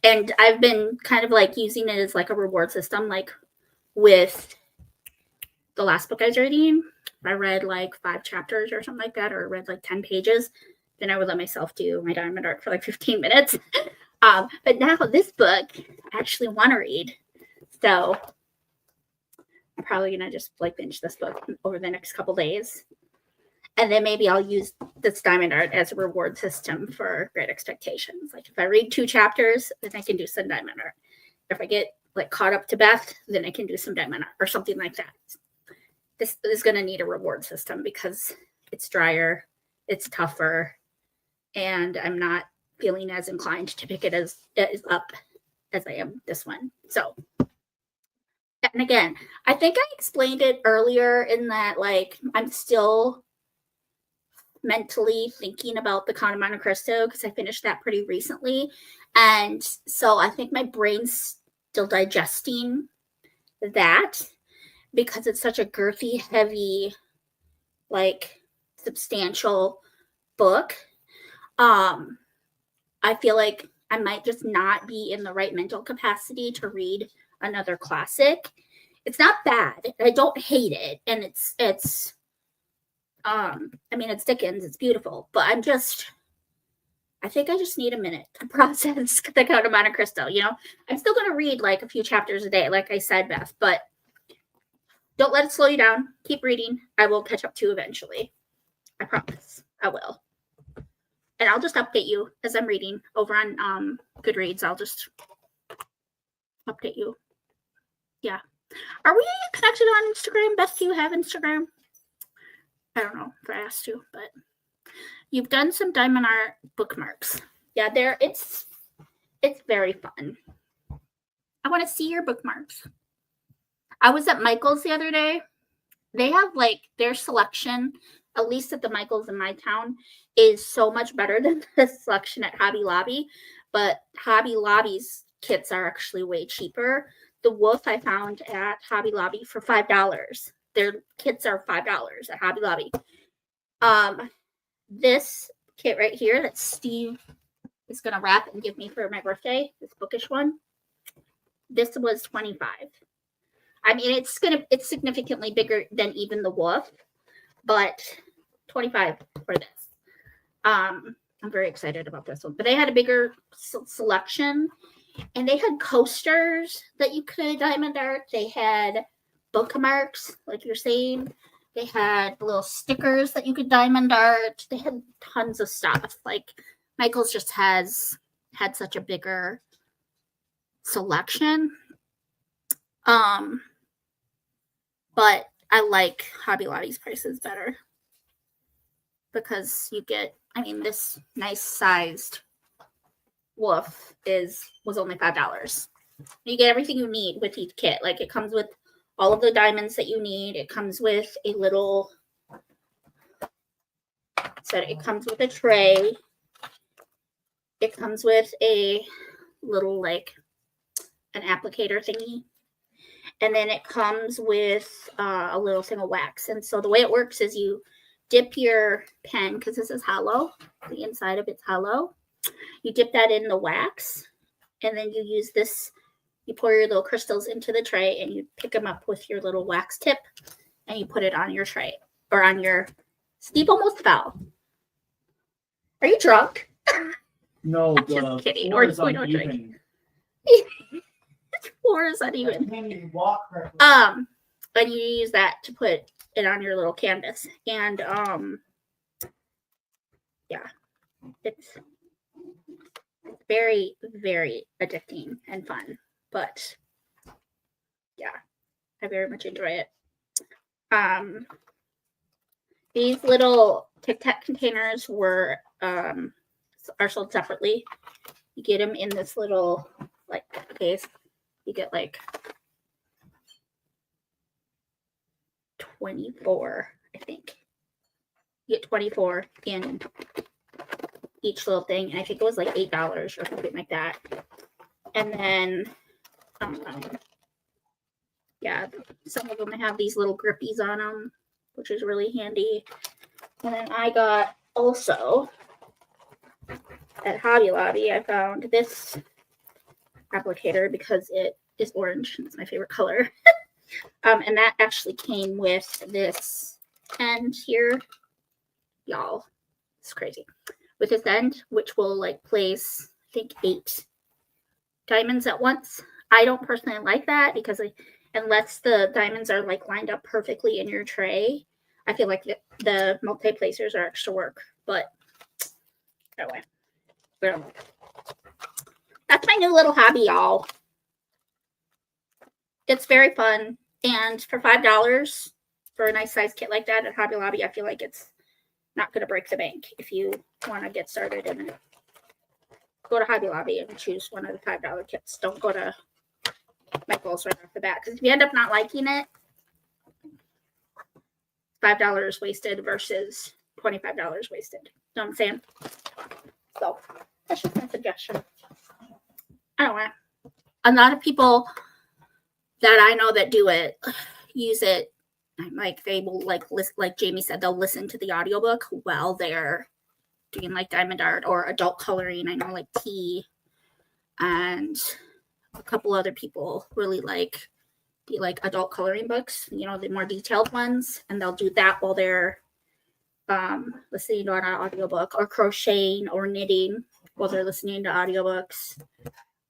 And I've been kind of like using it as like a reward system, like with the last book I was reading. I read like 5 chapters or something like that, or read like 10 pages. Then I would let myself do my Diamond Art for like 15 minutes. But now this book, I actually want to read. So I'm probably going to just like binge this book over the next couple days. And then maybe I'll use this Diamond Art as a reward system for Great Expectations. Like if I read 2 chapters, then I can do some Diamond Art. If I get like caught up to Beth, then I can do some Diamond Art or something like that. This is going to need a reward system because it's drier, it's tougher, and I'm not feeling as inclined to pick it as up as I am this one. So, and again, I think I explained it earlier in that like I'm still mentally thinking about the Count of Monte Cristo because I finished that pretty recently. And so I think my brain's still digesting that because it's such a girthy, heavy, like substantial book. I feel like I might just not be in the right mental capacity to read another classic. It's not bad. I don't hate it. And it's I mean, it's Dickens. It's beautiful. But I think I just need a minute to process the Count of Monte Cristo. You know, I'm still going to read like a few chapters a day, like I said, Beth, but don't let it slow you down. Keep reading. I will catch up to you eventually. I promise. I will. And I'll just update you as I'm reading over on Goodreads. I'll just update you. Yeah. Are we connected on Instagram? Beth, do you have Instagram? I don't know if I asked you, but you've done some diamond art bookmarks. Yeah, it's very fun. I want to see your bookmarks. I was at Michael's the other day. They have like their selection, at least at the Michael's in my town, is so much better than the selection at Hobby Lobby. But Hobby Lobby's kits are actually way cheaper. The Wolf I found at Hobby Lobby for $5. Their kits are $5 at Hobby Lobby. This kit right here that Steve is gonna wrap and give me for my birthday, this bookish one, this was $25. I mean, it's significantly bigger than even the Wolf, but $25 for this. I'm very excited about this one. But they had a bigger selection, and they had coasters that you could diamond art. They had bookmarks, like you're saying. They had little stickers that you could diamond art. They had tons of stuff. Like Michael's just had such a bigger selection. But I like Hobby Lobby's prices better because you get, I mean, this nice sized Wolf was only $5. You get everything you need with each kit. Like it comes with all of the diamonds that you need. It comes with a little, it comes with a tray. It comes with a little like an applicator thingy. And then it comes with a little thing of wax. And so the way it works is you dip your pen, because this is hollow. The inside of it's hollow. You dip that in the wax. And then you use this. You pour your little crystals into the tray. And you pick them up with your little wax tip. And you put it on your tray. Or on your... Steve almost fell. Are you drunk? No, I'm just kidding. floor Or is we don't drink. uneven. Floor is I uneven. can't even walk correctly. And you use that to put it on your little canvas. And yeah, it's very, very addicting and fun. But yeah, I very much enjoy it. These little Tic Tac containers are sold separately. You get them in this little like case. You get like 24, I think. You get 24 in each little thing. And I think it was like $8 or something like that. And then, yeah, some of them have these little grippies on them, which is really handy. And then I got also at Hobby Lobby, I found this applicator because it is orange. It's my favorite color. And that actually came with this end here. Y'all, it's crazy. With this end, which will like place, I think, 8 diamonds at once. I don't personally like that because unless the diamonds are like lined up perfectly in your tray, I feel like the multi-placers are extra work. But anyway, that's my new little hobby, y'all. It's very fun. And for $5 for a nice size kit like that at Hobby Lobby, I feel like it's not going to break the bank if you want to get started in it. Go to Hobby Lobby and choose one of the $5 kits. Don't go to Michael's right off the bat. Because if you end up not liking it, $5 wasted versus $25 wasted. You know what I'm saying? So that's just my suggestion. I don't know. A lot of people that I know that do it use it like they will like listen, like Jamie said, they'll listen to the audiobook while they're doing like diamond art or adult coloring. I know like T and a couple other people really like the like adult coloring books, you know, the more detailed ones, and they'll do that while they're listening to an audiobook or crocheting or knitting. while they're listening to audiobooks.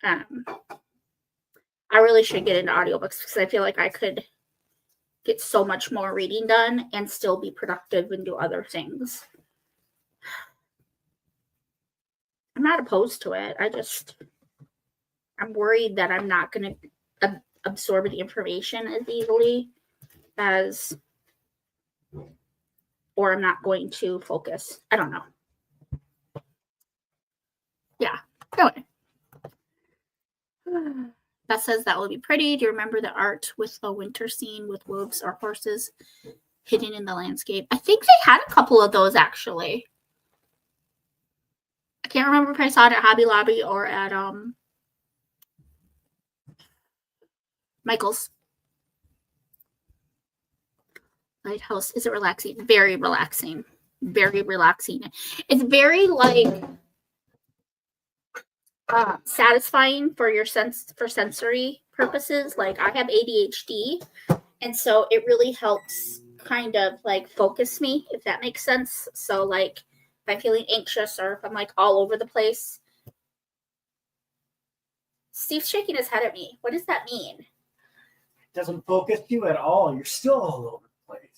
I really should get into audiobooks because I feel like I could get so much more reading done and still be productive and do other things. I'm not opposed to it. I'm worried that I'm not going to absorb the information as easily as, or I'm not going to focus. I don't know. Yeah. Anyway. Beth says that will be pretty. Do you remember the art with the winter scene with wolves or horses hidden in the landscape? I think they had a couple of those actually. I can't remember if I saw it at Hobby Lobby or at Michael's. Lighthouse. Is it relaxing? Very relaxing. Very relaxing. It's very like satisfying for your sensory purposes. Like I have ADHD, and so it really helps kind of like focus me, if that makes sense. So like if I'm feeling anxious or if I'm like all over the place. Steve's shaking his head at me. What does that mean? It doesn't focus you at all. You're still all over the place.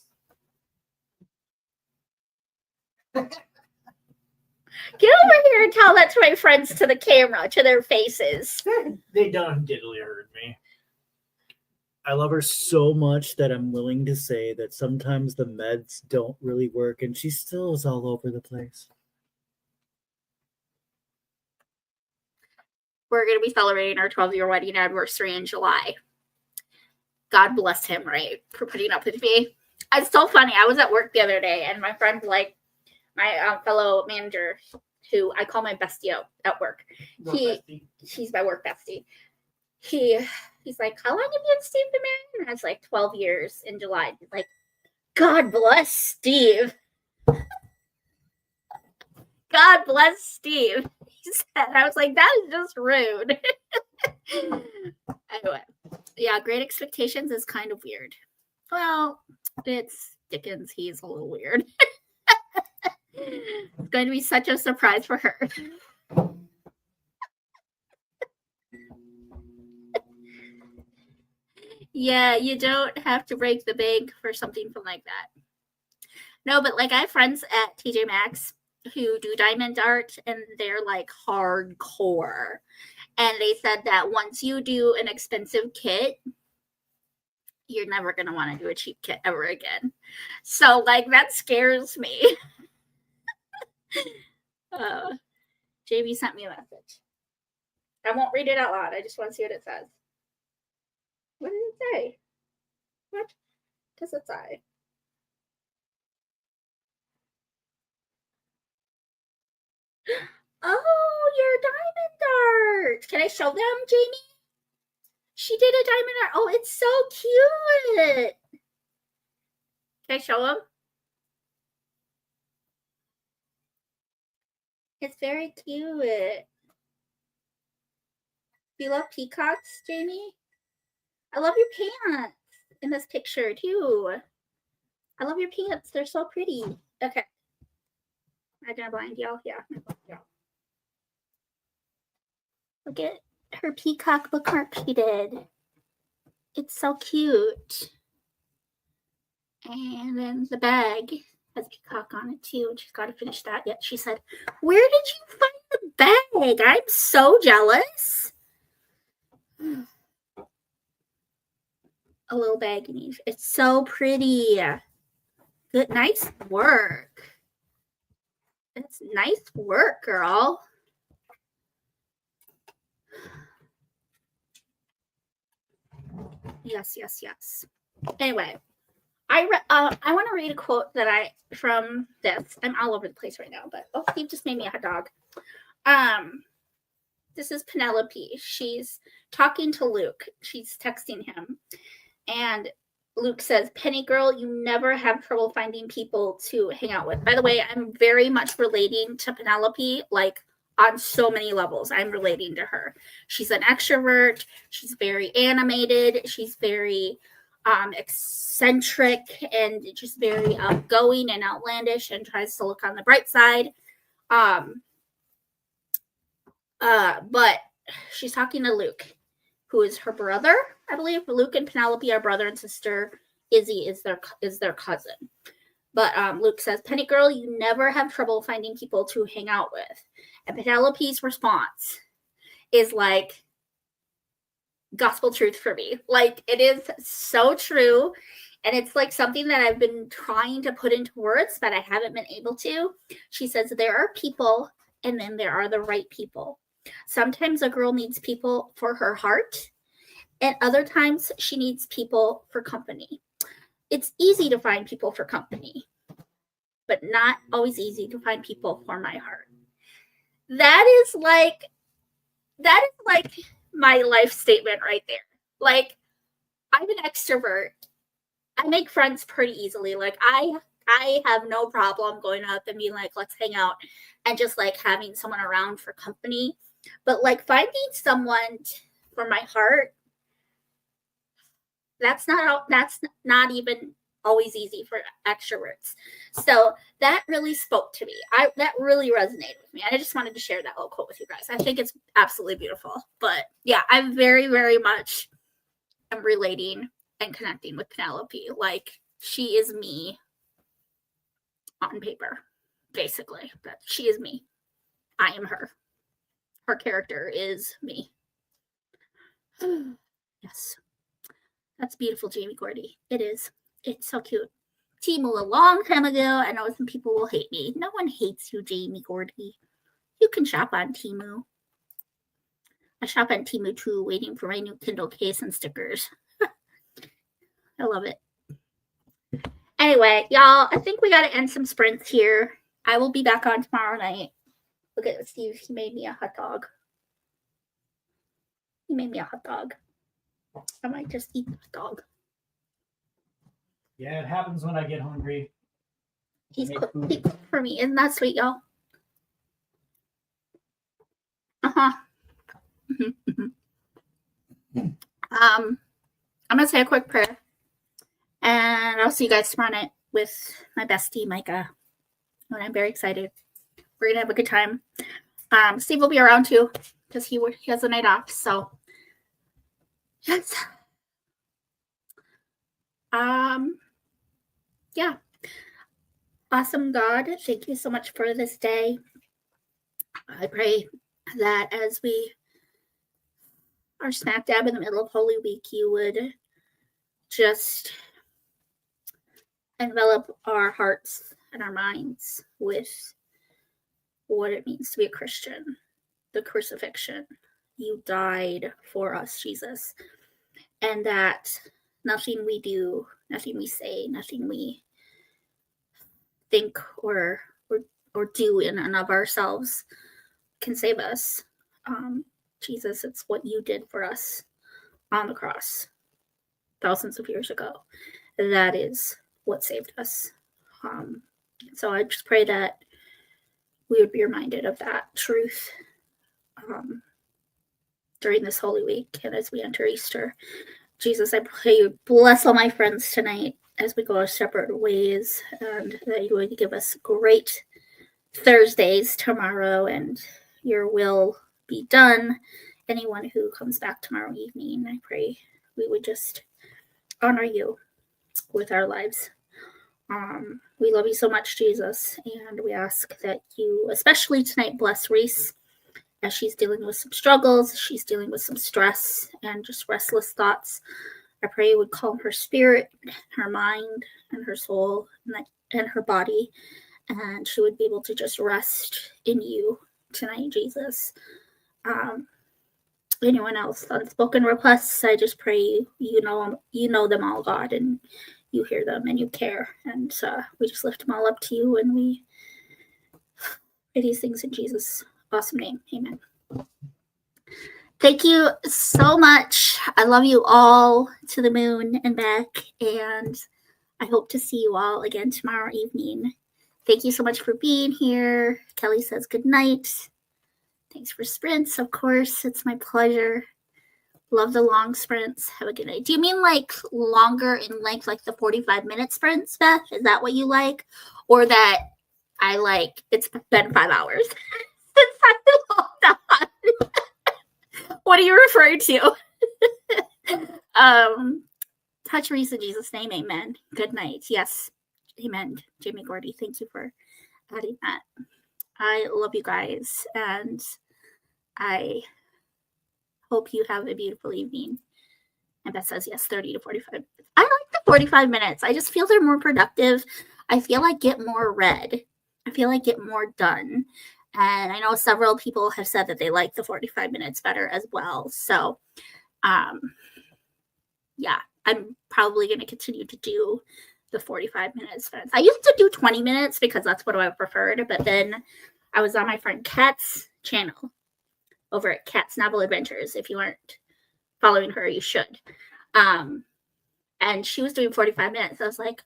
Get over here and tell that to my friends, to the camera, to their faces. They done diddly heard me. I love her so much that I'm willing to say that sometimes the meds don't really work and she still is all over the place. We're going to be celebrating our 12-year wedding anniversary in July. God bless him, right, for putting up with me. It's so funny. I was at work the other day and my friend, like, my fellow manager, who I call my bestie at work. He's my work bestie. He's like, how long have you and Steve been married? And I was like, 12 years in July. He's like, God bless Steve. God bless Steve. He said, I was like, that is just rude. Anyway, yeah, Great Expectations is kind of weird. Well, it's Dickens. He's a little weird. It's going to be such a surprise for her. Yeah, you don't have to break the bank for something like that. No, but like I have friends at TJ Maxx who do diamond art and they're like hardcore. And they said that once you do an expensive kit, you're never going to want to do a cheap kit ever again. So like that scares me. JB sent me a message. I won't read it out loud. I just want to see what it says. What did it say? What does it say? Oh, your diamond art. Can I show them, Jamie? She did a diamond art. Oh, it's so cute. Can I show them? It's very cute. Do you love peacocks, Jamie? I love your pants in this picture, too. I love your pants. They're so pretty. Okay. Am I gonna blind y'all? Yeah. Look at her peacock bookmark she did. It's so cute. And then the bag has peacock on it too. She's got to finish that yet. She said, where did you find the bag? I'm so jealous. A little baggy. It's so pretty. Good, nice work. It's nice work, girl. Yes. Anyway, I want to read a quote that from this. I'm all over the place right now, but Steve just made me a hot dog. This is Penelope. She's talking to Luke. She's texting him, and Luke says, "Penny girl, you never have trouble finding people to hang out with." By the way, I'm very much relating to Penelope, like on so many levels. I'm relating to her. She's an extrovert. She's very animated. She's very eccentric and just very outgoing and outlandish and tries to look on the bright side. But she's talking to Luke, who is her brother, I believe. Luke and Penelope are brother and sister. Izzy is their cousin. But Luke says, Penny girl, you never have trouble finding people to hang out with. And Penelope's response is like gospel truth for me. Like, it is so true. And it's like something that I've been trying to put into words, but I haven't been able to. She says, there are people, and then there are the right people. Sometimes a girl needs people for her heart, and other times she needs people for company. It's easy to find people for company, but not always easy to find people for my heart. That is like my life statement right there. Like, I'm an extrovert. I make friends pretty easily. Like, I have no problem going up and being like, let's hang out, and just like having someone around for company. But like finding someone for my heart, that's not even always easy for extroverts. So that really spoke to me. That really resonated with me. I just wanted to share that little quote with you guys. I think it's absolutely beautiful. But yeah, I'm very, very much am relating and connecting with Penelope. Like, she is me on paper, basically. But she is me. I am her. Her character is me. Yes. That's beautiful, Jamie Gordy. It is. It's so cute. Temu a long time ago. I know some people will hate me. No one hates you, Jamie Gordy. You can shop on Temu. I shop on Temu too, waiting for my new Kindle case and stickers. I love it. Anyway, y'all, I think we got to end some sprints here. I will be back on tomorrow night. Look at Steve. He made me a hot dog. He made me a hot dog. I might just eat the hot dog. Yeah, it happens when I get hungry. He cooked for me. Isn't that sweet, y'all? I'm gonna say a quick prayer, and I'll see you guys tomorrow night with my bestie Micah. And I'm very excited. We're gonna have a good time. Steve will be around too because he has a night off. So yes. Yeah. Awesome God, thank you so much for this day. I pray that as we are smack dab in the middle of Holy Week, you would just envelop our hearts and our minds with what it means to be a Christian, the crucifixion. You died for us, Jesus, and that nothing we do, nothing we say, nothing we think or do in and of ourselves can save us. Jesus, it's what you did for us on the cross thousands of years ago. That is what saved us. So I just pray that we would be reminded of that truth during this Holy Week and as we enter Easter. Jesus, I pray you bless all my friends tonight as we go our separate ways, and that you would give us great Thursdays tomorrow, and your will be done. Anyone who comes back tomorrow evening, I pray we would just honor you with our lives. We love you so much, Jesus, and we ask that you, especially tonight, bless Reese as she's dealing with some struggles, she's dealing with some stress and just restless thoughts. I pray you would calm her spirit, her mind, and her soul, and her body, and she would be able to just rest in you tonight, Jesus. Anyone else, unspoken requests, I just pray you know them all, God, and you hear them and you care, and we just lift them all up to you, and we pray these things in Jesus' awesome name. Amen. Thank you so much. I love you all to the moon and back, and I hope to see you all again tomorrow evening. Thank you so much for being here. Kelly says good night. Thanks for sprints, of course. It's my pleasure. Love the long sprints. Have a good night. Do you mean like longer in length, like the 45-minute sprints, Beth? Is that what you like? Or that I like it's been 5 hours since I logged on? What are you referring to? Touch Reese in Jesus' name, amen. Good night. Yes, amen. Jamie Gordy, thank you for adding that. I love you guys, and I hope you have a beautiful evening. And Beth says yes, 30 to 45 minutes. I like the 45 minutes. I just feel they're more productive. I feel like get more read. I feel like get more done. And I know several people have said that they like the 45 minutes better as well. So, yeah, I'm probably going to continue to do the 45 minutes. I used to do 20 minutes because that's what I preferred. But then I was on my friend Kat's channel over at Kat's Novel Adventures. If you aren't following her, you should. And she was doing 45 minutes. I was like,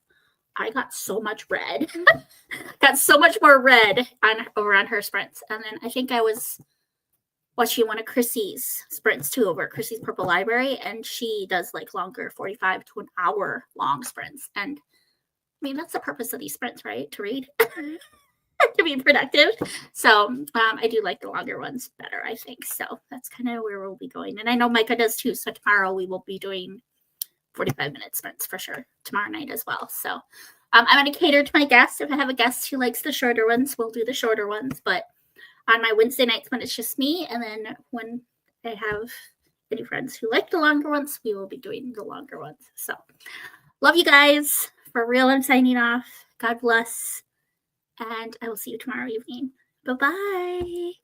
I got so much read. Got so much more read over on her sprints. And then I think I was watching one of Chrissy's sprints too over at Chrissy's Purple Library. And she does like longer 45 to an hour long sprints. And I mean, that's the purpose of these sprints, right? To read, to be productive. So I do like the longer ones better, I think. So that's kind of where we'll be going. And I know Micah does too. So tomorrow we will be doing 45-minute sprints for sure tomorrow night as well. So I'm going to cater to my guests. If I have a guest who likes the shorter ones, we'll do the shorter ones. But on my Wednesday nights when it's just me, and then when I have any friends who like the longer ones, we will be doing the longer ones. So love you guys. For real, I'm signing off. God bless. And I will see you tomorrow evening. Bye-bye.